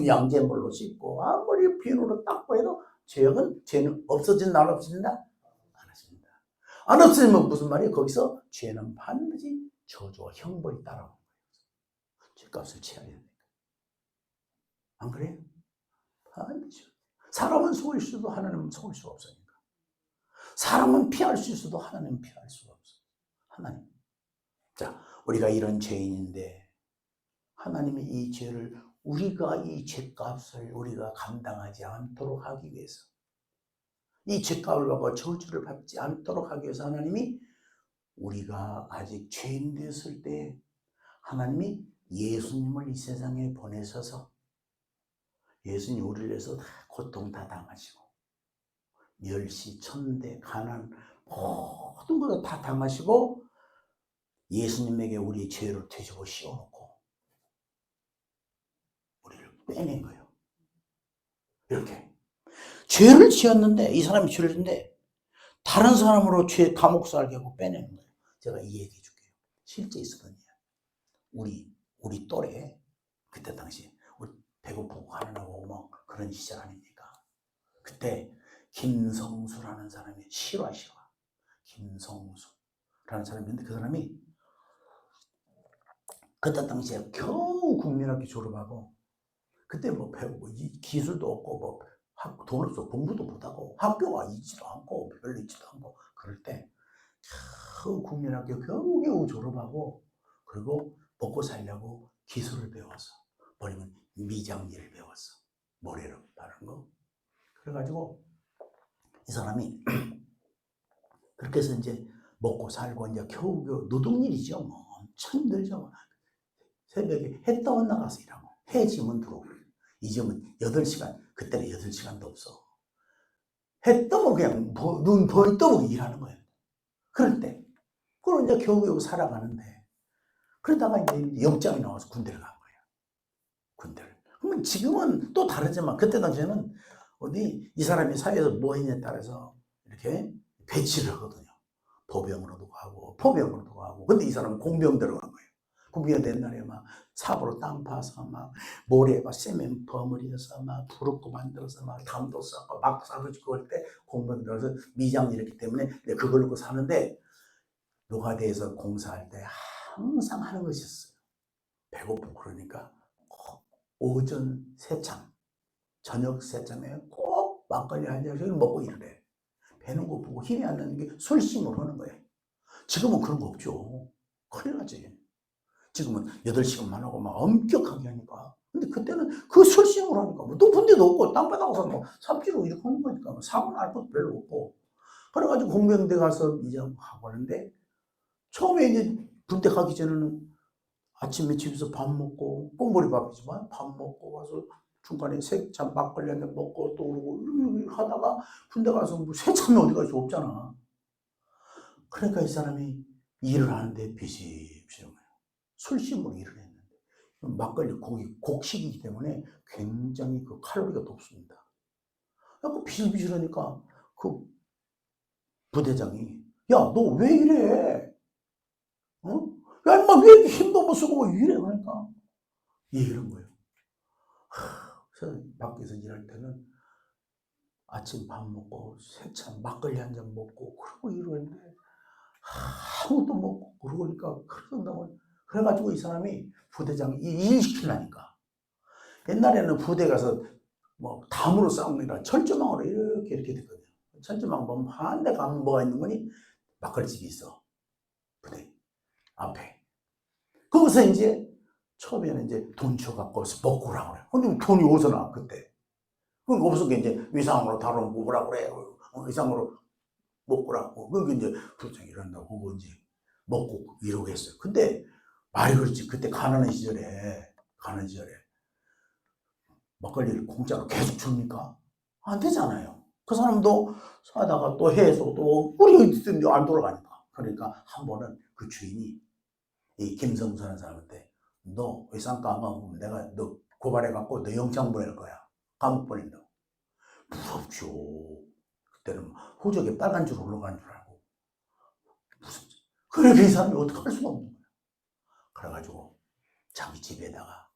양재물로 씻고 아무리 비누로 닦고 해도 죄는 없어진 날 없어진다? 안 없어진다. 안 없어지면 무슨 말이에요? 거기서 죄는 반드시 저주와 형벌이 따라오는 거예요. 죄값을 치러야 됩니다. 안 그래요? 반드시. 사람은 속을 수도 하나님은 속을 수가 없으니까. 사람은 피할 수 있어도 하나님은 피할 수가 없어요. 하나님. 자, 우리가 이런 죄인인데 하나님이 이 죄를 우리가 이 죄값을 우리가 감당하지 않도록 하기 위해서 이 죄값을 받고 저주를 받지 않도록 하기 위해서 하나님이 우리가 아직 죄인 되었을 때 하나님이 예수님을 이 세상에 보내셔서 예수님 우리를 위해서 다 고통 다 당하시고 멸시, 천대, 가난 모든 것을 다 당하시고 예수님에게 우리의 죄를 되지고 씌워놓고 우리를 빼낸 거예요. 이렇게 죄를 지었는데 이 사람이 죄를 지었는데 다른 사람으로 죄 감옥 살게 하고 빼내는 거예요. 제가 이 얘기해 줄게요. 실제 있었던 일이야. 우리 또래 그때 당시 우리 배고프고 가난하고 뭐 그런 시절 아닙니까? 그때 김성수라는 사람이 실화 김성수라는 사람인데 그 사람이 그때 당시에 겨우 국민학교 졸업하고 그때 뭐 배우고 기술도 없고 뭐 돈 없어 공부도 못하고 학교가 있지도 않고 별로 있지도 않고 그럴 때 겨우 국민학교 겨우 졸업하고 그리고 먹고 살려고 기술을 배워서 뭐냐면 미장일을 배웠어. 모래로 다는 거. 그래가지고 이 사람이 그렇게 해서 이제 먹고 살고 이제 겨우 노동일이죠. 뭐 엄청 힘들죠. 새벽에 해 떠 나가서 일하고 해 지면 들어오고 이 점은 8시간 그때는 8시간도 없어. 해 떠면 그냥 눈 벌 떠보고 일하는 거예요. 그럴 때 그걸 이제 겨우겨우 살아가는데 그러다가 이제 영장이 나와서 군대를 간 거예요. 군대를. 그러면 지금은 또 다르지만 그때 당시에는 어디 이 사람이 사회에서 뭐 했냐에 따라서 이렇게 배치를 하거든요. 보병으로도 가고 포병으로도 가고. 근데 이 사람은 공병대로 간 거예요. 공병 옛날에 막 삽으로 땅 파서 막 모래에 막 세면 버무려서 막 부럽고 만들어서 막 담도 쌓고 막 싸가지고 그럴 때 공병 들어서 미장이었기 때문에 그걸 놓고 사는데 노가다에서 공사할 때 항상 하는 것이 있어요. 배고프고 그러니까 오전 세참 저녁 세참에 꼭 막걸리 한 잔씩 먹고 일을 해. 배는 고프고 힘이 안 나는 게 술심으로 하는 거예요. 지금은 그런 거 없죠. 큰일 나지. 지금은 8시간만 하고 막 엄격하게 하니까. 근데 그때는 그 술심으로 하니까 뭐 높은 데도 없고 땅바닥에서 뭐 삽질로 이렇게 하는 거니까 사고 날 것도 별로 없고. 그래가지고 공병대 가서 이제 하고 하는데 처음에 이제 군대 가기 전에는 아침에 집에서 밥 먹고 꽁보리밥이지만 밥 먹고 와서 중간에 세참 막걸리 한 잔 먹고 또 그러고 하다가 군대 가서 뭐 세참이 어디 갈수 없잖아. 그러니까 이 사람이 일을 하는데 비실비실한 거예요. 술심으로 일을 했는데 막걸리 곡식이기 때문에 굉장히 그 칼로리가 높습니다. 그러니까 비실비실하니까 그 부대장이 야, 너 왜 이래? 어? 야, 인마 왜 이렇게 힘도 못 쓰고 왜 이래? 그러니까 얘기를 한 거예요. 그래서 밖에서 일할 때는 아침 밥 먹고 세찬 막걸리 한 잔 먹고 그러고 이러는데 아무것도 먹고 그러니까 그런다고 그래가지고 이 사람이 부대장이 일 시키려니까. 옛날에는 부대 가서 뭐 담으로 싸우는 게 아니라 철조망으로 이렇게 됐거든요. 철조망 보면 한 대 가면 뭐가 있는 거니? 막걸리집이 있어. 부대 앞에. 거기서 이제 처음에는 이제 돈 줘갖고 먹고 오라고 그래. 근데 돈이 어디서 나 그때? 그럼 없으니까 이제 위상으로 다뤄 먹으라고 그래. 위상으로 먹고라고. 그게 이제 부장이 이런다고 그거 이제 먹고 이러고 했어요. 근데 말이 그렇지. 그때 가난한 시절에 막걸리를 공짜로 계속 줍니까? 안 되잖아요. 그 사람도 사다가 또 해서 또 우리 어디든지 안 돌아가니까. 그러니까 한 번은 그 주인이 이 김성수라는 사람한테 너 외상가 안 가면 내가 너 고발해갖고 너 영장 보낼 거야. 감옥 보낸다고. 무섭죠. 그때는 호적에 빨간 줄 올라가는 줄 알고. 무슨, 그렇게 이 사람이 어떻게 할 수가 없는 거야. 그래가지고 자기 집에다가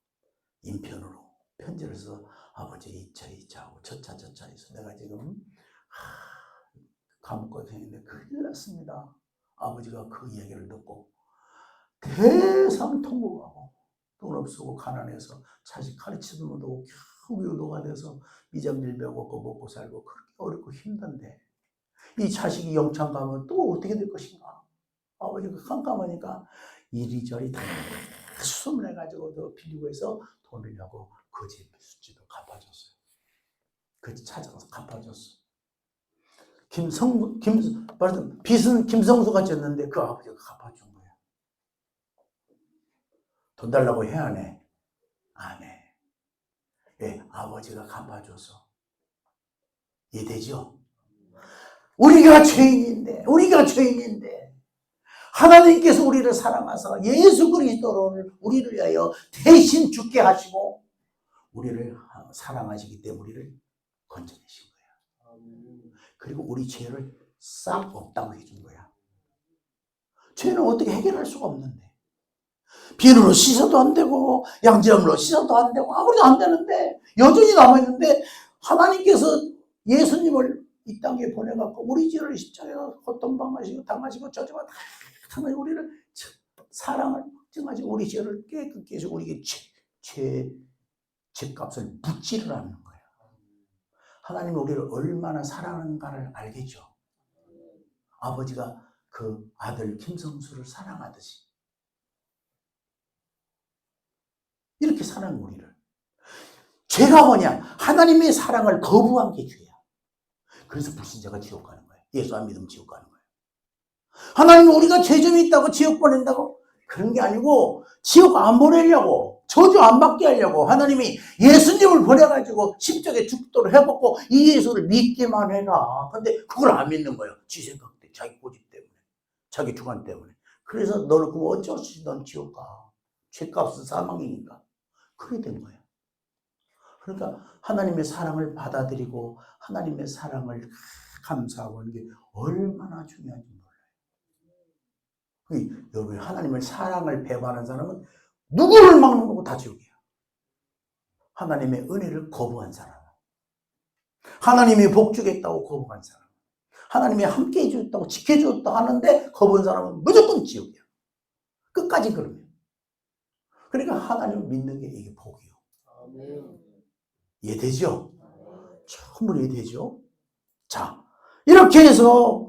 인편으로 편지를 써서 아버지 이차하고 저차 해서 내가 지금 감옥 가서있는데 큰일 났습니다. 아버지가 그 얘기를 듣고 대상통곡하고 돈 없고 가난해서 자식 가르치도 못하고 겨우 유도가 돼서 미장일병 없고 먹고 살고 그렇게 어렵고 힘든데 이 자식이 영창 가면 또 어떻게 될 것인가. 아버지가 깜깜하니까 이리저리 다 수습을 해가지고 더 빌리고 해서 돈을 내고 그 집 수지도 갚아줬어요. 그 집 찾아가서 갚아줬어. 빚은 김성수가 졌는데 그 아버지가 갚아준 거야. 돈 달라고 해 안 해? 안 해. 예, 아버지가 갚아줘서. 이해되죠? 우리가 죄인인데 하나님께서 우리를 사랑하사 예수 그리스도로 우리를 위하여 대신 죽게 하시고 우리를 사랑하시기 때문에 우리를 건져내신 거야. 그리고 우리 죄를 싹 없다고 해준 거야. 죄는 어떻게 해결할 수가 없는데 비누로 씻어도 안 되고 양지염으로 씻어도 안 되고 아무리도 안 되는데 여전히 남아있는데 하나님께서 예수님을 이 땅에 보내갖고 우리 죄를 십자가에 고통당하시고 저주가 다 당하시고 우리를 사랑을 증하시고 우리 죄를 깨끗게 해서 우리에게 죄값을 묻지를 않는 거예요. 하나님은 우리를 얼마나 사랑하는가를 알겠죠. 아버지가 그 아들 김성수를 사랑하듯이 이렇게 사랑하는 우리를. 죄가 뭐냐? 하나님의 사랑을 거부한 게 죄야. 그래서 불신자가 지옥 가는 거예요. 예수 안 믿으면 지옥 가는 거예요. 하나님은 우리가 죄점이 있다고 지옥 보낸다고? 그런 게 아니고 지옥 안 보내려고 저주 안 받게 하려고 하나님이 예수님을 보내가지고 십자가에 죽도록 해먹고 이 예수를 믿기만 해라. 근데 그걸 안 믿는 거예요. 지 생각 때문에, 자기 고집 때문에, 자기 주관 때문에. 그래서 너는 그거 어쩔 수 없이 넌 지옥 가. 죄값은 사망이니까. 그게 된 거예요. 그러니까 하나님의 사랑을 받아들이고 하나님의 사랑을 감사하고 하는 게 얼마나 중요한지 몰라요. 여러분 하나님의 사랑을 배반하는 사람은 누구를 막는 거고 다 지옥이야. 하나님의 은혜를 거부한 사람, 하나님이 복주겠다고 거부한 사람, 하나님이 함께 해주겠다고 지켜주겠다고 하는데 거부한 사람은 무조건 지옥이야. 끝까지 그러면. 그러니까 하나님을 믿는 게 이게 복이요. 이해되죠? 전부 이해되죠? 자, 이렇게 해서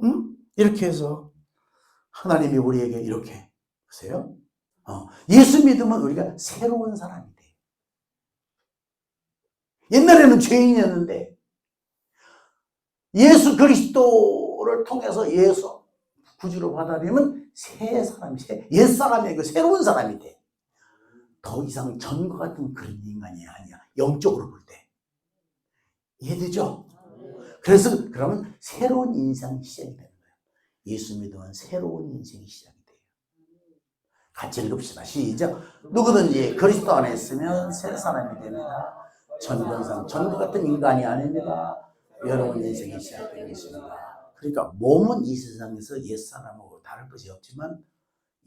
하나님이 우리에게 이렇게 보세요. 예수 믿으면 우리가 새로운 사람이 돼. 옛날에는 죄인이었는데 예수 그리스도를 통해서 예수 구주로 받아들이면 새 사람이 옛 사람이 아니고 새로운 사람이 돼. 더 이상 전과 같은 그런 인간이 아니야. 영적으로 볼 때. 이해되죠? 그래서 그러면 새로운 인생이 시작이 되는 거예요. 예수 믿으면 새로운 인생이 시작이 돼요. 같이 읽읍시다. 시작. 누구든지 그리스도 안에 있으면 새 사람이 됩니다. 전과 같은 인간이 아닙니다. 여러분 인생이 시작되겠습니다. 그러니까 몸은 이 세상에서 옛사람하고 다를 것이 없지만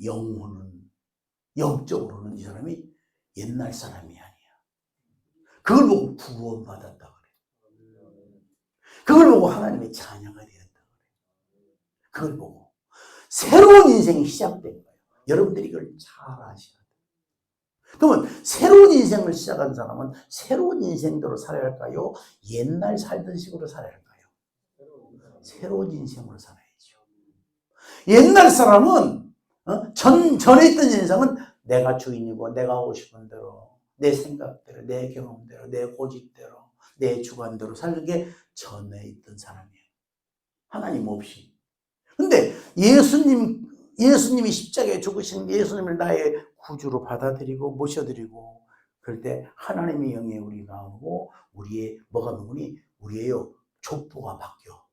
영혼은 영적으로는 이 사람이 옛날 사람이 아니야. 그걸 보고 구원받았다 그래. 그걸 보고 하나님의 자녀가 되었다. 그걸 보고 새로운 인생이 시작된 거예요. 여러분들이 이걸 잘 아셔야 돼요. 그러면 새로운 인생을 시작한 사람은 새로운 인생대로 살아야 할까요? 옛날 살던 식으로 살아야 할까요? 새로운 인생으로 살아야죠. 옛날 사람은 전에 있던 인생은 내가 주인이고 내가 하고 싶은 대로 내 생각대로 내 경험대로 내 고집대로 내 주관대로 사는 게 전에 있던 사람이에요. 하나님 없이. 근데 예수님이 십자가에 죽으신 예수님을 나의 구주로 받아들이고 모셔드리고 그럴 때 하나님의 영에 우리가 오고 우리의 뭐가 누구니? 우리의 족보가 바뀌어.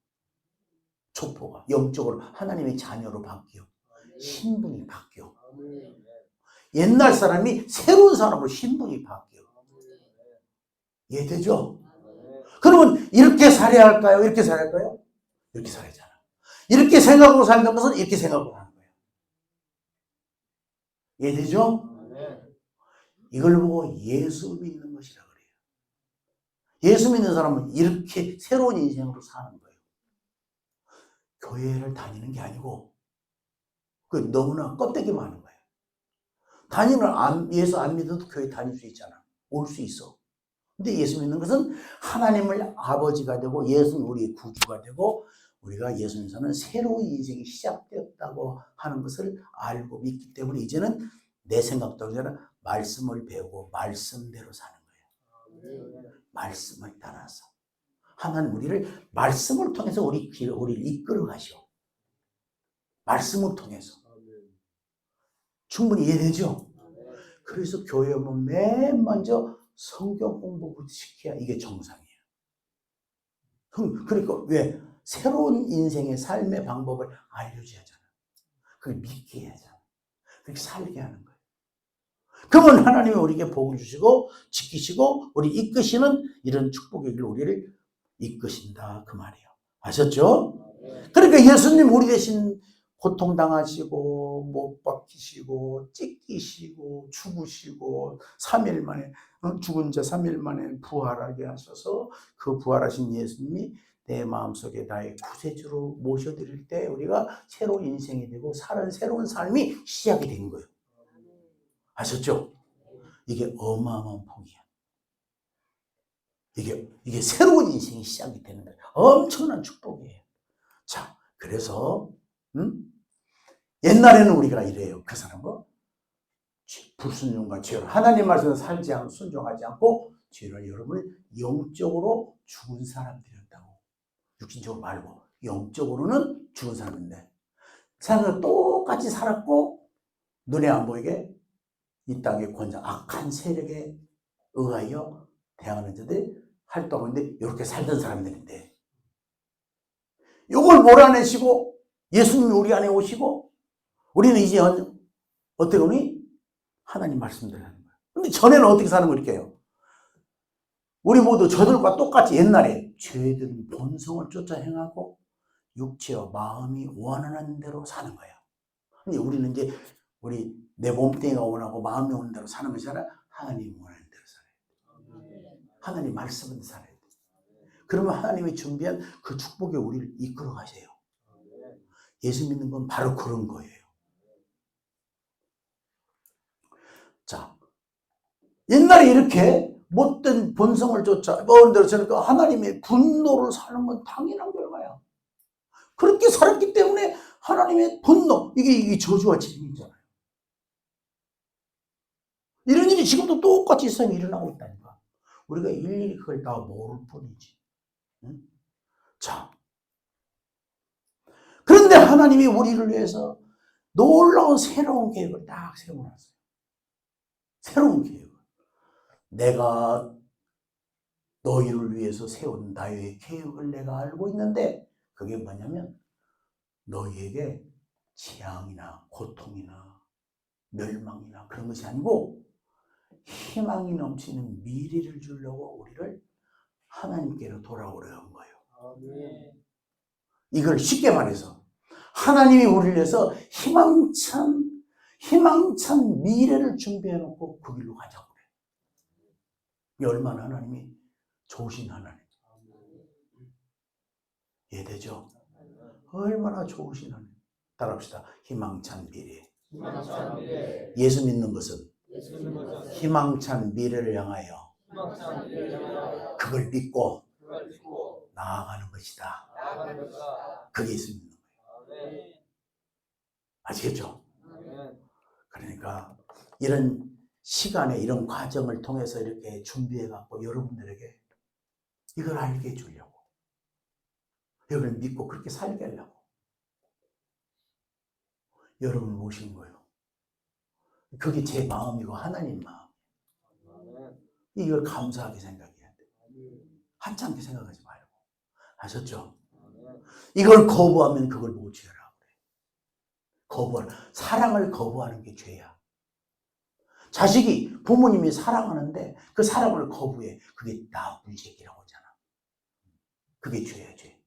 족보가 영적으로 하나님의 자녀로 바뀌어. 신분이 바뀌어. 옛날 사람이 새로운 사람으로 신분이 바뀌어. 이해되죠? 그러면 이렇게 살아야 할까요? 이렇게 살아야 할까요? 이렇게 살아야잖아. 이렇게 생각하고 살는 것은 이렇게 생각하고 하는 거예요. 이해되죠? 이걸 보고 예수 믿는 것이라 그래요. 예수 믿는 사람은 이렇게 새로운 인생으로 사는 거예요. 교회를 다니는 게 아니고 그 너무나 껍데기만 하는 거예요. 예수 안 믿어도 교회 다닐 수 있잖아. 올 수 있어. 근데 예수 믿는 것은 하나님을 아버지가 되고 예수는 우리의 구주가 되고 우리가 예수 믿는 사람은 새로운 인생이 시작되었다고 하는 것을 알고 믿기 때문에 이제는 내 생각대로 아니라 말씀을 배우고 말씀대로 사는 거예요. 말씀을 따라서. 하나님 우리를 말씀을 통해서 우리를 이끌어 가시오. 말씀을 통해서. 충분히 이해되죠? 그래서 교회 오면 맨 먼저 성경 공부부터 시켜야 이게 정상이에요. 그러니까 왜? 새로운 인생의 삶의 방법을 알려줘야 하잖아. 그걸 믿게 해야 하잖아. 그렇게 살게 하는 거예요. 그러면 하나님이 우리에게 복을 주시고 지키시고 우리 이끄시는 이런 축복의 길로 우리를 이끄신다 그 말이에요. 아셨죠? 그러니까 예수님 우리 대신 고통당하시고 못 박히시고 찢기시고 죽으시고 3일 만에 죽은 자 3일 만에 부활하게 하셔서 그 부활하신 예수님이 내 마음속에 나의 구세주로 모셔드릴 때 우리가 새로운 인생이 되고 사는 새로운 삶이 시작이 된 거예요. 아셨죠? 이게 어마어마한 복이야. 이게 새로운 인생이 시작이 되는 거예요. 엄청난 축복이에요. 자, 그래서 옛날에는 우리가 이래요. 그 사람은 불순종과 죄로 하나님 말씀에 살지 않고 순종하지 않고 죄로 여러분을 영적으로 죽은 사람들이었다고. 육신적으로 말고 영적으로는 죽은 사람인데 사람은 똑같이 살았고 눈에 안 보이게 이 땅의 권장 악한 세력에 의하여 대항하는 자들이 활동하는데 이렇게 살던 사람들인데 이걸 몰아내시고 예수님이 우리 안에 오시고 우리는 이제 어떻게 보니 하나님 말씀대로 하는 거예요. 근데 전에는 어떻게 사는 거일까요? 우리 모두 저들과 똑같이 옛날에 죄든 본성을 쫓아 행하고 육체와 마음이 원하는 대로 사는 거예요. 근데 우리는 이제 내 몸뚱이가 원하고 마음이 원하는 대로 사는 것이 아니라 하나님 원하는 대로 살아야 돼요. 하나님 말씀은 살아야 돼요. 그러면 하나님이 준비한 그 축복에 우리를 이끌어 가세요. 예수 믿는 건 바로 그런 거예요. 자, 옛날에 이렇게 못된 본성을 쫓아 어른대로 저는 하나님의 분노를 사는 건 당연한 결과야. 그렇게 살았기 때문에 하나님의 분노 이게 저주와 책임이잖아요. 이런 일이 지금도 똑같이 세상에 일어나고 있다니까. 우리가 일일이 그걸 다 모를 뿐이지. 응? 자, 그런데 하나님이 우리를 위해서 놀라운 새로운 계획을 딱 세워놨어요. 새로운 계획을. 내가 너희를 위해서 세운 나의 계획을 내가 알고 있는데 그게 뭐냐면 너희에게 재앙이나 고통이나 멸망이나 그런 것이 아니고 희망이 넘치는 미래를 주려고 우리를 하나님께로 돌아오려 한 거예요. 이걸 쉽게 말해서 하나님이 우리를 위해서 희망찬 미래를 준비해 놓고 그 길로 가자고 그래요. 이게 얼마나 하나님이 좋으신 하나님. 이해되죠? 얼마나 좋으신 하나님. 따라합시다. 희망찬 미래. 예수 믿는 것은 희망찬 미래를 향하여 그걸 믿고 나아가는 것이다. 그게 예수 믿는 거예요. 아시겠죠? 그러니까 이런 시간에 이런 과정을 통해서 이렇게 준비해갖고 여러분들에게 이걸 알게 해주려고, 이걸 믿고 그렇게 살게 하려고 여러분을 모신 거예요. 그게 제 마음이고 하나님 마음. 이걸 감사하게 생각해야 돼요. 하찮게 생각하지 말고. 아셨죠? 이걸 거부하면 그걸 못 죄라 그래. 거부하는, 사랑을 거부하는 게 죄야. 자식이 부모님이 사랑하는데 그 사랑을 거부해. 그게 나쁜 새끼라고 하잖아. 그게 죄야, 죄.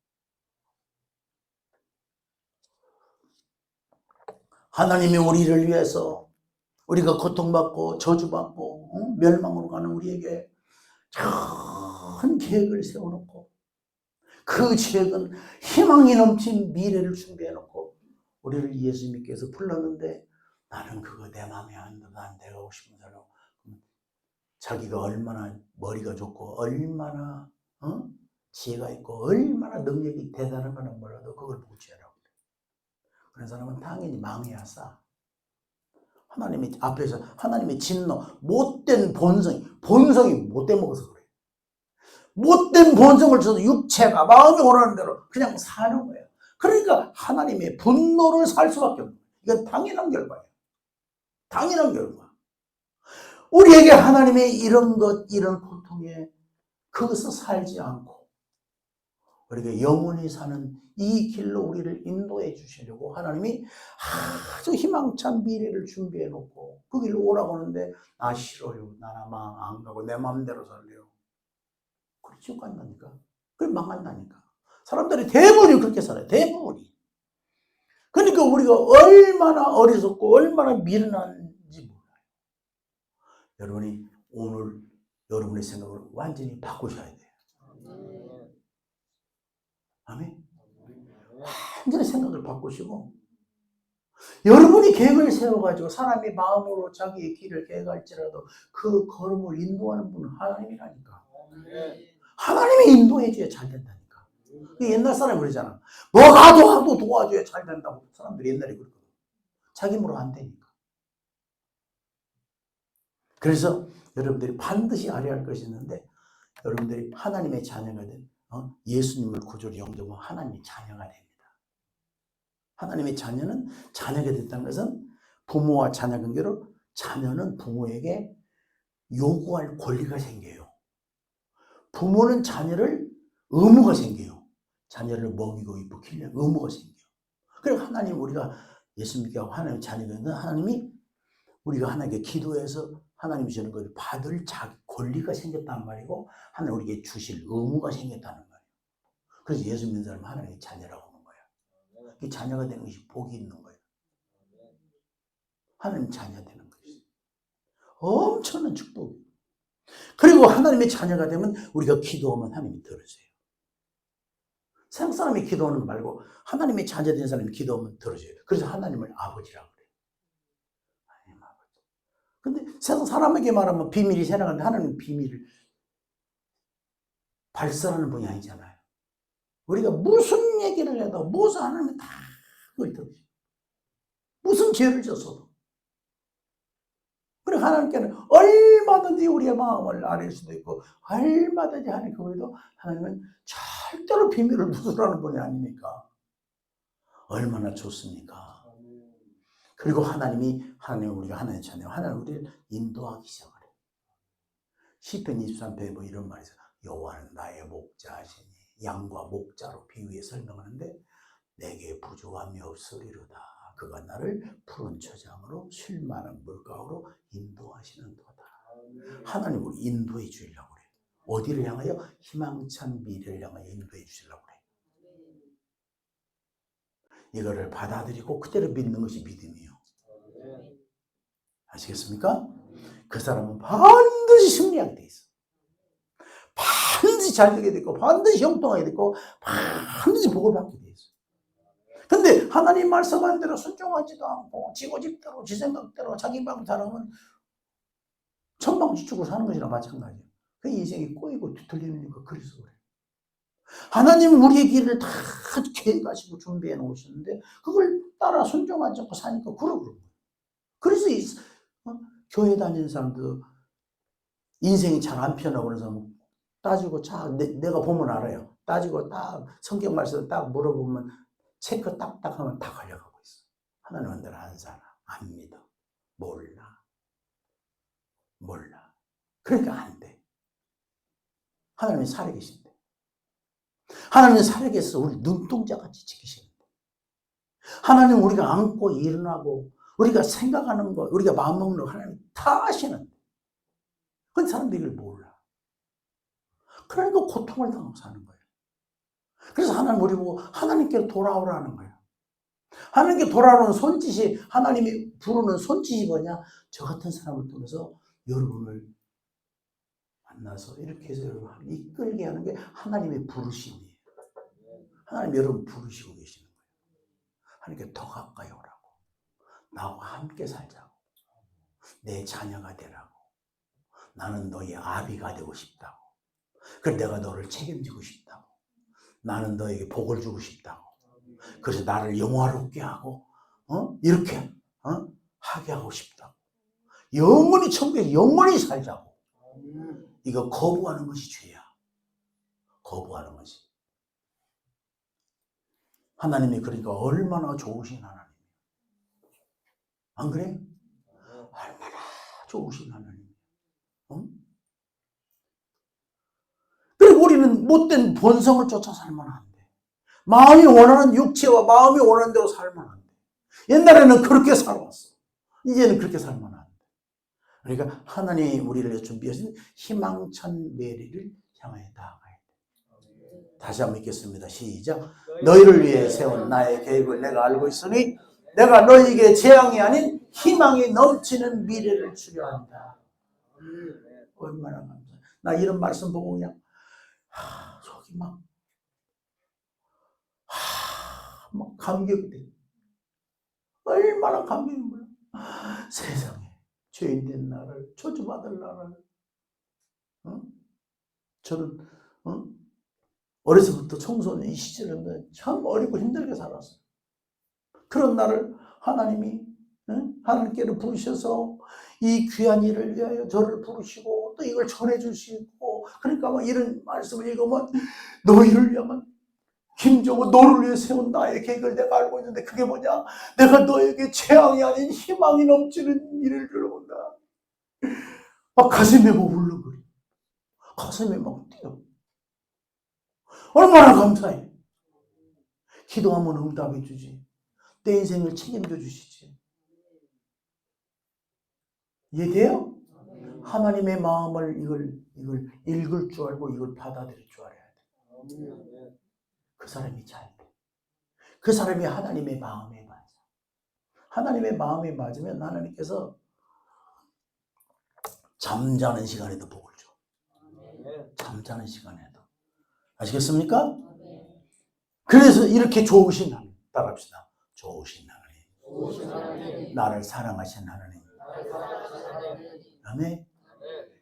하나님이 우리를 위해서 우리가 고통받고 저주받고 멸망으로 가는 우리에게 큰 계획을 세워놓고 그 계획은 희망이 넘친 미래를 준비해놓고 우리를 예수 믿게 해서 불렀는데 나는 그거 내 마음에 안 들어. 난 내가 하고 싶은 사람. 자기가 얼마나 머리가 좋고 얼마나 지혜가 있고 얼마나 능력이 대단한 거는 몰라도 그걸 못 죄라고 그래. 그런 사람은 당연히 망해야 싸. 하나님이 앞에서 하나님의 진노, 못된 본성이 못돼 먹어서 그래. 못된 본성을 줘서 육체가 마음이 원하는 대로 그냥 사는 거예요. 그러니까 하나님의 분노를 살 수밖에 없는 거예요. 이건 당연한 결과예요. 당연한 결과. 우리에게 하나님의 이런 것, 이런 고통에 거기서 살지 않고 우리가 영원히 사는 이 길로 우리를 인도해 주시려고 하나님이 아주 희망찬 미래를 준비해 놓고 그 길로 오라고 하는데 나 싫어요. 나 안 가고 내 마음대로 살래요. 그렇지 않다니까. 그게 망한다니까. 사람들이 대부분이 그렇게 살아요. 대부분이. 그러니까 우리가 얼마나 어리석고 얼마나 미련한지 몰라요. 여러분이 오늘 여러분의 생각을 완전히 바꾸셔야 돼요. 아멘. 완전히 생각을 바꾸시고 여러분이 계획을 세워가지고 사람이 마음으로 자기의 길을 계획할지라도 그 걸음을 인도하는 분은 하나님이라니까. 하나님이 인도해줘야 잘 된다니까. 옛날 사람이 그러잖아. 뭐가 도와줘야 잘 된다고. 사람들이 옛날에 그러거든. 자기 힘으로 안 되니까. 그래서 여러분들이 반드시 알아야 할 것이 있는데 여러분들이 하나님의 자녀가 된 예수님을 구주로 영접하면 하나님의 자녀가 됩니다. 하나님의 자녀는 자녀가 됐다는 것은 부모와 자녀 관계로 자녀는 부모에게 요구할 권리가 생겨요. 부모는 자녀를 의무가 생겨요. 자녀를 먹이고 입고 키우는 의무가 생겨요. 그래서 하나님 우리가 예수 믿게 하고 하나님의 자녀가 있는 하나님이 우리가 하나님께 기도해서 하나님이 주는 것을 받을 권리가 생겼단 말이고 하나님 우리에게 주실 의무가 생겼다는 말이에요. 그래서 예수 믿는 사람은 하나님의 자녀라고 하는 거예요. 이 자녀가 되는 것이 복이 있는 거예요. 하나님 자녀 되는 것이 엄청난 축복이에요. 그리고 하나님의 자녀가 되면 우리가 기도하면 하나님이 들으세요. 세상 사람이 기도하는 거 말고 하나님의 자녀 된 사람이 기도하면 들으세요. 그래서 하나님을 아버지라고 그래요. 하나님 아버지. 근데 세상 사람에게 말하면 비밀이 새나가는데 하나님은 비밀을 발설하는 분이 아니잖아요. 우리가 무슨 얘기를 해도 무슨 하나님은 다 그걸 들으세요. 무슨 죄를 졌어도. 그리고 하나님께는 얼마든지 우리의 마음을 아릴 수도 있고 얼마든지 하나님 그거에도 하나님은 절대로 비밀을 누설하는 분이 아니니까 얼마나 좋습니까? 그리고 하나님 우리가 하나님의 자녀, 하나님 우리를 인도하기 시작을 해요. 시편 23편에 뭐 이런 말이 있어요. 여호와는 나의 목자시니 양과 목자로 비유해 설명하는데 내게 부족함이 없으리로다. 그가 나를 푸른 초장으로 쉴 만한 물가로 인도하시는 도다. 하나님 우리 인도해 주려고 그래요. 어디를 향하여? 희망찬 미래를 향하여 인도해 주시려고 그래요. 이거를 받아들이고 그대로 믿는 것이 믿음이에요. 아시겠습니까? 그 사람은 반드시 승리하게 돼 있어. 반드시 반드시 잘 되게 되고 반드시 형통하게 되고 반드시 복을 받게 돼 있어요. 근데 하나님 말씀한 대로 순종하지도 않고 지 고집대로 지 생각대로 자기 방 살아가면 천방지축으로 사는 것이랑 마찬가지예요. 그 인생이 꼬이고 뒤틀리는 이유가 그래서 그래요. 하나님은 우리의 길을 다 계획하시고 준비해 놓으셨는데 그걸 따라 순종하지 않고 사니까 그러는 거예요. 그래서 교회 다니는 사람도 인생이 잘 안 편하고 그래서 따지고 내가 보면 알아요. 따지고 딱 성경 말씀 딱 물어보면 체크 딱딱 하면 다 걸려가고 있어. 하나님은 늘 안 살아. 안 믿어. 몰라. 그러니까 안 돼. 하나님이 살아계신데. 하나님은 살아계셔서 우리 눈동자같이 지키시는데. 하나님 우리가 안고 일어나고 우리가 생각하는 거, 우리가 마음먹는 거 하나님 다 아시는데. 근데 사람들이 이걸 몰라. 그러니까 고통을 당하고 사는 거예요. 그래서 하나님 우리 보고 하나님께로 돌아오라는 거예요. 하나님께 돌아오는 손짓이, 하나님이 부르는 손짓이 뭐냐? 저 같은 사람을 통해서 여러분을 만나서 이렇게 해서 여러분을 이끌게 하는 게 하나님의 부르심이에요. 하나님 여러분 부르시고 계시는 거예요. 하나님께 더 가까이 오라고. 나와 함께 살자고. 내 자녀가 되라고. 나는 너의 아비가 되고 싶다고. 그래서 내가 너를 책임지고 싶다고. 나는 너에게 복을 주고 싶다고. 그래서 나를 영화롭게 하고 이렇게 하게 하고 싶다고. 영원히 천국에 영원히 살자고. 이거 거부하는 것이 죄야. 거부하는 것이. 하나님이 그러니까 얼마나 좋으신 하나님. 안 그래? 얼마나 좋으신 하나님. 그리고 우리는 못된 본성을 쫓아 살면 안 돼. 마음이 원하는 육체와 마음이 원하는 대로 살면 안 돼. 옛날에는 그렇게 살아왔어. 이제는 그렇게 살면 안 돼. 그러니까 하나님이 우리를 준비하신 희망찬 메리를 향하여 나아가야 돼. 다시 한번 읽겠습니다. 시작. 너희를 위해 세운 나의 계획을 내가 알고 있으니 내가 너희에게 재앙이 아닌 희망이 넘치는 미래를 주려 한다. 얼마나 감사해. 나 이런 말씀 보고 그냥 속이 막 감격이 돼. 얼마나 감격이 몰라. 세상에 죄인된 나를, 저주받을 나를, 저는 어려서부터 청소년 이 시절에 참 어리고 힘들게 살았어요. 그런 나를 하나님이 하나님께로 부르셔서 이 귀한 일을 위하여 저를 부르시고 또 이걸 전해줄 수 있고, 그러니까 막 이런 말씀을 읽으면 너희를 위하면 김정은 너를 위해 세운 나의 계획을 내가 알고 있는데 그게 뭐냐? 내가 너에게 재앙이 아닌 희망이 넘치는 일을 들어본다. 막 가슴에 뭐 울렁거려. 가슴에 막 뛰어. 얼마나 감사해. 기도하면 응답해 주지. 내 인생을 책임져 주시지. 이해돼요? 하나님의 마음을 이걸 읽을 줄 알고 이걸 받아들일 줄 알아야 돼. 그 사람이 잘 돼. 그 사람이 하나님의 마음에 맞아. 하나님의 마음에 맞으면 하나님께서 잠자는 시간에도 복을 줘. 잠자는 시간에도. 아시겠습니까? 그래서 이렇게 좋으신 하나님. 따라합시다. 좋으신 하나님. 나를 사랑하신 하나님. 아멘.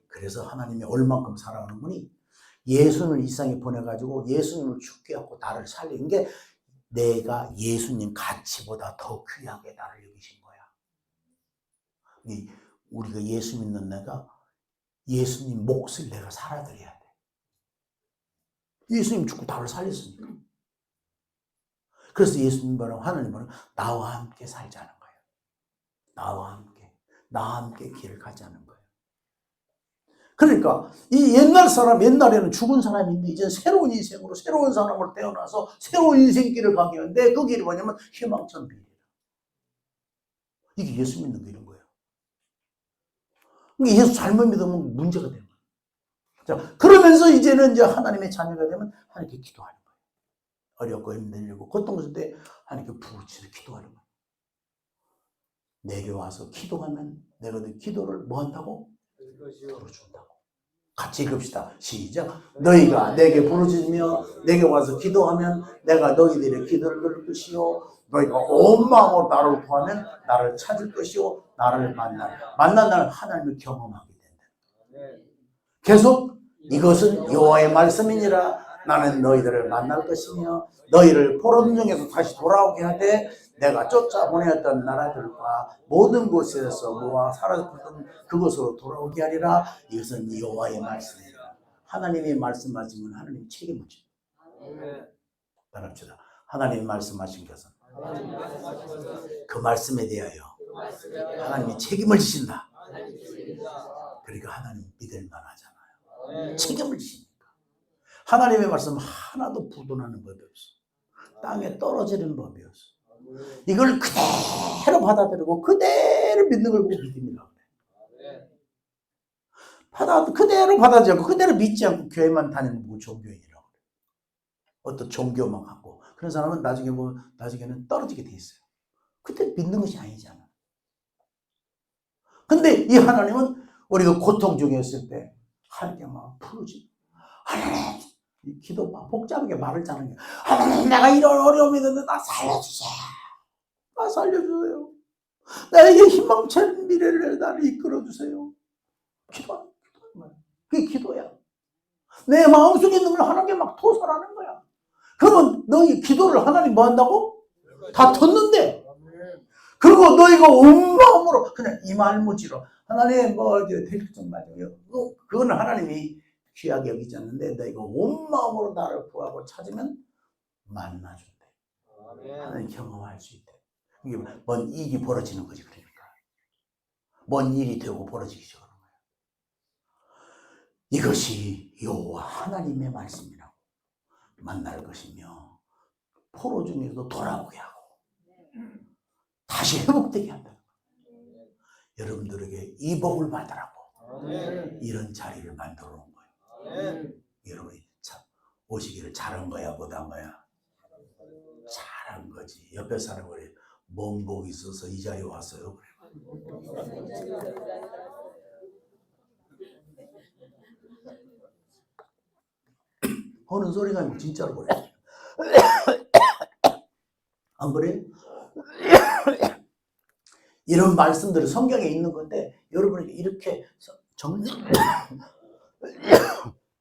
그래서 하나님이 얼만큼 사랑하는 분이 예수님을 이 세상에 보내가지고 예수님을 죽게 하고 나를 살린 게 내가 예수님 가치보다 더 귀하게 나를 여기신 거야. 우리가 예수 믿는 내가 예수님 몫을 내가 살아드려야 돼. 예수님 죽고 나를 살렸으니까. 그래서 예수님 바라고 하나님 바라고 나와 함께 살자는 거예요. 나와 함께 길을 가자는 거예요. 그러니까 이 옛날 사람, 옛날에는 죽은 사람인데 이제 새로운 인생으로 새로운 사람으로 태어나서 새로운 인생길을 가게 하는데 그 길이 뭐냐면 희망찬 길이에요. 이게 예수 믿는 길인 거예요. 그러니까 예수 잘못 믿으면 문제가 되는 거예요. 자, 그러면서 이제는 이제 하나님의 자녀가 되면 하나님께 기도하는 거예요. 어렵고 힘들고 고통스러울 때 하나님께 부르짖어 기도하는 거예요. 내려와서 기도하면 내가 그 기도를 뭐 한다고? 들어준다고. 같이 읽읍시다. 시작. 너희가 내게 부르짖으며 내게 와서 기도하면 내가 너희들의 기도를 들을 것이요 너희가 온 마음으로 나를 구하면 나를 찾을 것이요 나를 만난다는 하나님을 경험하게 된다. 계속 이것은 여호와의 말씀이니라. 나는 너희들을 만날 것이며 너희를 포로된 중에서 다시 돌아오게 하되 내가 쫓아보내었던 나라들과 모든 곳에서 모아 사라졌던 그곳으로 돌아오게 하리라. 이것은 여호와의 말씀이니라. 하나님이 말씀하시면 하나님이 책임을 집니다. 따라합시다. 하나님이 말씀하신 것은 그 말씀에 대하여 하나님이 책임을 지신다. 그러니까 하나님 믿을 만하잖아요. 책임을 지시니까. 하나님의 말씀 하나도 부도나는 법이 없어. 땅에 떨어지는 법이 없어. 이걸 그대로 받아들이고 그대로 믿는 걸 보고 믿음이라고 그래. 그대로 받아들이지 않고 그대로 믿지 않고 교회만 다니는 거 종교인이라고 그래. 어떤 종교만 갖고 그런 사람은 나중에는 떨어지게 돼 있어요. 그때 믿는 것이 아니잖아. 근데 이 하나님은 우리가 고통 중에 있을 때 하나님께 막 부르지. 하나님, 기도 막 복잡하게 말을 잘하는 게 하나님, 내가 이런 어려움이 있는데 나 살려주세요. 나 살려주세요. 나에게 희망찬 미래를 나를 이끌어주세요. 기도하는 거야. 그게 기도야. 내 마음속에 있는 걸 하나님께 막 토설하는 거야. 그러면 너희 기도를 하나님 뭐 한다고? 다 듣는데. 그리고 너희가 온 마음으로 그냥 이말무지로 하나님 대리점 맞아요. 그거는 하나님이 귀하게 여기지 않는데 너희가 온 마음으로 나를 구하고 찾으면 만나준대. 하나님 경험할 수 있대. 이게 뭔 일이 벌어지는 거지. 그러니까 뭔 일이 되고 벌어지기 시작하는 거야. 이것이 여호와 하나님의 말씀이라고. 만날 것이며 포로 중에도 돌아오게 하고 다시 회복되게 한다. 여러분들에게 이 복을 받으라고 이런 자리를 만들어 놓은 거예요. 여러분이 참 오시기를 잘한 거야 못한 거야? 잘한 거지. 옆에 사람이 그래. 뭔 복이 있어서 이 자리에 왔어요. 그래. 하는 소리가 진짜로 그래. 안 그래? 이런 말씀들이 성경에 있는 건데 여러분에게 이렇게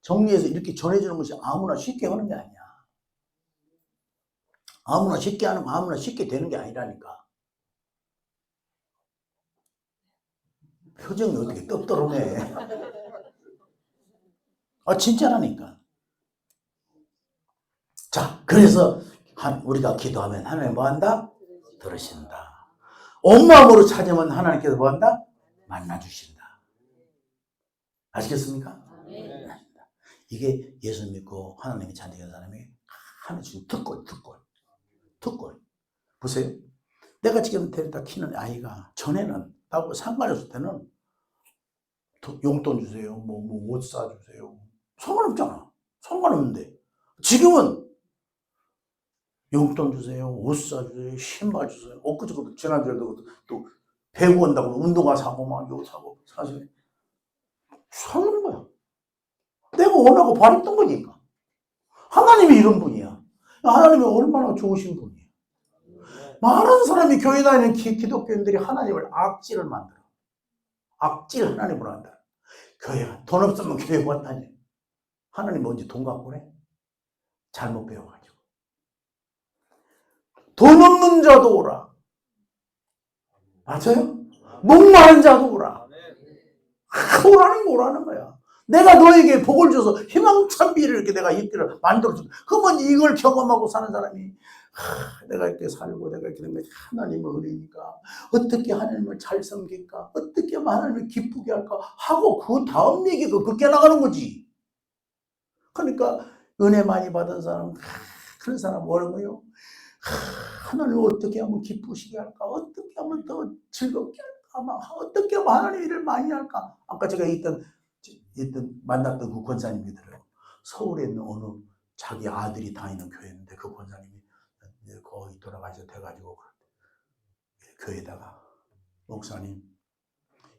정리해서 이렇게 전해주는 것이 아무나 쉽게 하는 게 아니야. 아무나 쉽게 하는 거 아무나 쉽게 되는 게 아니라니까. 표정이 어떻게 떡떠름해. 진짜라니까. 자, 그래서 우리가 기도하면 하나님 뭐 한다? 들으신다. 온 마음으로 찾으면 하나님께서 뭐 한다? 만나주신다. 아시겠습니까? 이게 예수 믿고 하나님이 찬양하는 사람이 하나씩 특권. 보세요. 내가 지금 데려다 키는 아이가 전에는 나하고 상관이 없을 때는 용돈 주세요. 옷 사주세요. 상관없잖아. 상관없는데 지금은 용돈 주세요. 옷 사주세요. 신발 주세요. 엊그저께도 지난주에도 또 배구 한다고 운동화 사고 막 이거 사고 사실 사는 거야. 내가 원하고 바랬던 거니까. 하나님이 이런 분이야. 하나님이 얼마나 좋으신 분이야. 많은 사람이 교회 다니는 기독교인들이 하나님을 악질을 만들어. 악질 하나님으로 한다. 교회가 돈 없으면 교회 못 다녀. 하나님 뭔지 돈 갖고 그래? 잘못 배워가지고. 돈 없는 자도 오라. 맞아요? 목마른 자도 오라. 오라는 거 오라는 거야. 내가 너에게 복을 줘서 희망찬 미래를 이렇게 내가 있기를 만들어준다. 그러면 이걸 경험하고 사는 사람이 내가 이렇게 살고 내가 이렇게 되면 하나님의 은혜니까 어떻게 하나님을 잘 섬길까? 어떻게 하면 하나님을 기쁘게 할까? 하고 그 다음 얘기가 그렇게 나가는 거지. 그러니까 은혜 많이 받은 사람 그런 사람 뭐라는 거예요? 하나님을 어떻게 하면 기쁘시게 할까? 어떻게 하면 더 즐겁게 할까? 어떻게 하면 하나님 일을 많이 할까? 아까 제가 만났던 그 권사님이더라고요. 서울에 있는 어느 자기 아들이 다니는 교회인데 그 권사님이 거의 돌아가셔 돼가지고 교회에다가 목사님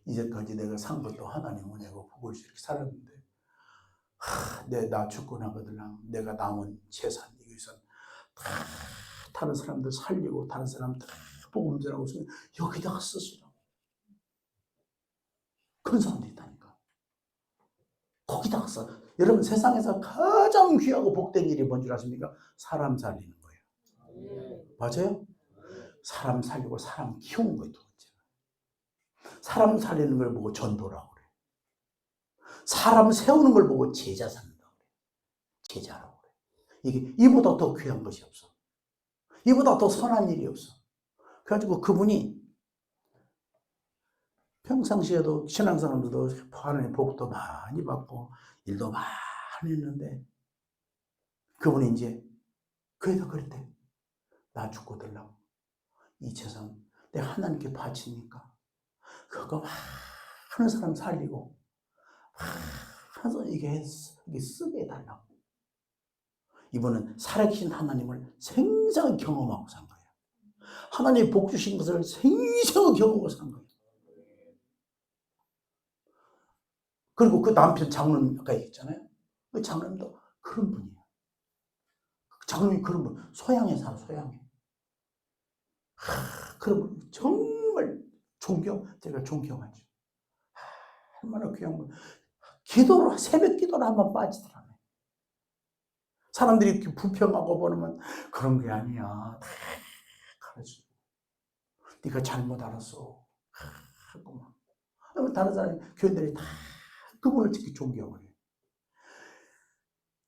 이제까지 내가 산 것도 하나님 은혜고 복을 이렇게 살았는데 나 죽고 나거들랑 내가 남은 재산 여기서 다 다른 사람들 살리고 다른 사람 다 복음 전하고 있으면 여기다가 쓰시라고. 그런 사람도 있다니까. 거기다가 써. 여러분 세상에서 가장 귀하고 복된 일이 뭔 줄 아십니까? 사람 살리는 거예요. 맞아요? 사람 살리고 사람 키우는 거예요. 두 번째는. 사람 살리는 걸 보고 전도라고 그래. 사람 세우는 걸 보고 제자 삼는다고 그래. 제자라고 그래. 이게 이보다 더 귀한 것이 없어. 이보다 더 선한 일이 없어. 그래가지고 그분이 평상시에도 신앙사람들도 하나님의 복도 많이 받고 일도 많이 했는데 그분이 이제 그래도 그랬대. 나 죽고 들라고 이 재산 내가 하나님께 바치니까 그거 많은 사람 살리고 많은 이게 쓰게 해달라고. 이분은 살아계신 하나님을 생생히 경험하고 산 거예요. 하나님이 복 주신 것을 생생히 경험하고 산 거예요. 그리고 그 남편 장로님 아까 얘기했잖아요. 그 장로님도 그런 분이에요. 장로님 그런 분. 소양에 살아, 소양에. 그런 분 정말 제가 존경하죠. 얼마나 귀한 분. 새벽 기도를 한번 빠지더라고요. 사람들이 이렇게 불평하고 보면 그런 게 아니야. 다 가르쳐. 네가 잘못 알았어. 하고 막. 다른 사람, 교인들이 다 그분을 특히 존경을 해요.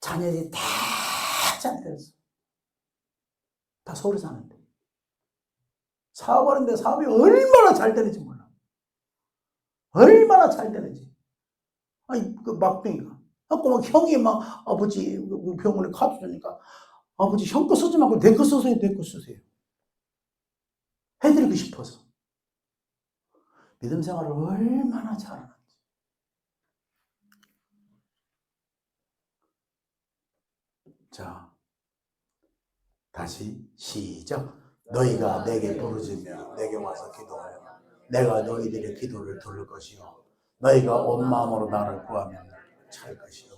자녀들이 다 잘 됐어. 다 서울에 사는데. 사업하는데 사업이 얼마나 잘 되는지 몰라. 얼마나 잘 되는지. 아니, 그 막병이가. 막 형이 막 아버지 병원에 카드 주니까 아버지 형 거 쓰지 말고 내 거 쓰세요, 내 거 쓰세요. 해드리고 싶어서. 믿음 생활을 얼마나 잘하는지. 자, 다시 시작. 너희가 내게 부르짖으며 내게 와서 기도하여 내가 너희들의 기도를 들을 것이요 너희가 온 마음으로 나를 구하면 찰 것이요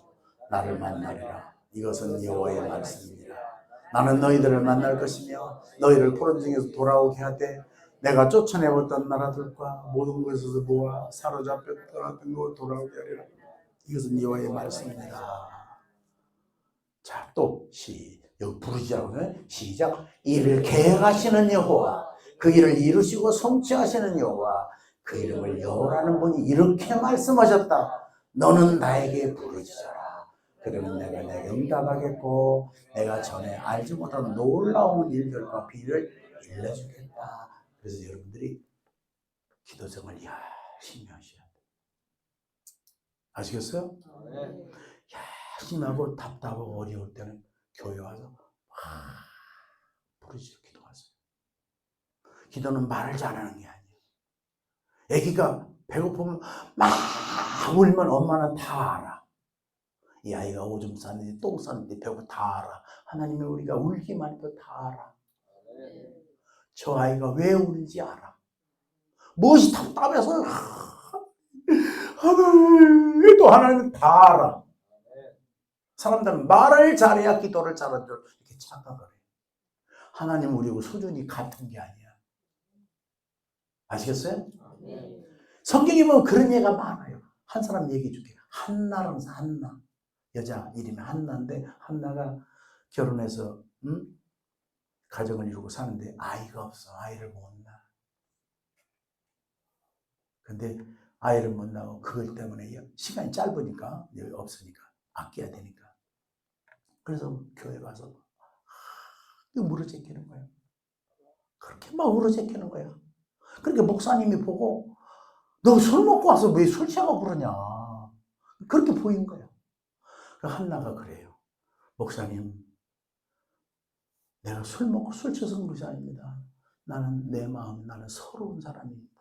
나를 만나리라. 이것은 여호와의 말씀입니다. 나는 너희들을 만날 것이며 너희를 포로 중에서 돌아오게 하되 내가 쫓아내었던 나라들과 모든 것에서 모아 사로잡혔던 곳 돌아오게 하리라. 이것은 여호와의 말씀입니다. 자, 또 여기 부르짖으라고 시작. 이를 계획하시는 여호와, 그 일을 이루시고 성취하시는 여호와, 그 이름을 여호라는 분이 이렇게 말씀하셨다. 너는 나에게 부르짖어라. 그러면 내가 내게 응답하겠고 내가 전에 알지 못한 놀라운 일들과 비밀을 일러주겠다. 그래서 여러분들이 기도 생활 열심히 하셔야 돼요. 아시겠어요? 네. 열심히 하고 답답하고 어려울 때는 교회 와서 부르짖어 기도하세요. 기도는 말을 잘하는 게 아니에요. 애기가 배고프면 막 울면 엄마는 다 알아. 이 아이가 오줌 쌌는지 똥 쌌는지 배고프 다 알아. 하나님이 우리가 울기만 해도 다 알아. 저 아이가 왜 우는지 알아. 무엇이 답답해서 또 하나님은 다 알아. 사람들은 말을 잘해야 기도를 잘하는 줄 이렇게 착각을 해요. 하나님 우리하고 수준이 같은 게 아니야. 아시겠어요? 성경에 보면 그런 예가 많아요. 한 사람 얘기해 줄게요. 한나라면서 한나. 여자 이름이 한나인데 한나가 결혼해서 가정을 이루고 사는데 아이가 없어. 아이를 못 낳아. 근데 아이를 못 낳고 그것 때문에 시간이 짧으니까 여기 없으니까 아껴야 되니까. 그래서 교회 가서 울어제끼는 거예요. 그렇게 막 울어제끼는 거예요. 그러니까 목사님이 보고 너 술 먹고 와서 왜 술 취하고 그러냐. 그렇게 보인 거예요. 한나가 그래요. 목사님, 내가 술 먹고 술 취해서 그런 것이 아닙니다. 나는 내 마음, 나는 서러운 사람입니다.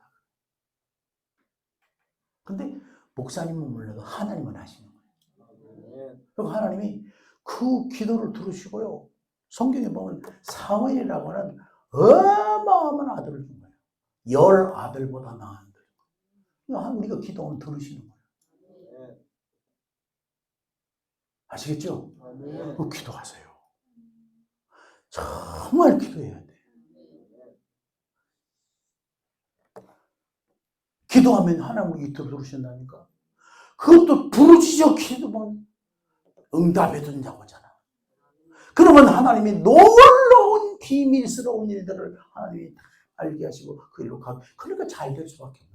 근데 목사님은 몰라도 하나님은 아시는 거예요. 그리고 하나님이 그 기도를 들으시고요. 성경에 보면 사무엘이라고 하는 어마어마한 아들을 준 거예요. 10 아들보다 나은 아들. 우리가 기도하면 들으시는 거예요. 아시겠죠? 기도하세요. 정말 기도해야 돼. 기도하면 하나님이 이틀 들으신다니까. 그것도 부르짖어 기도만 응답해 준다고 하잖아. 그러면 하나님이 놀라운 비밀스러운 일들을 하나님이 알게 하시고 그 일로 가. 그러니까 잘 될 수밖에 없어.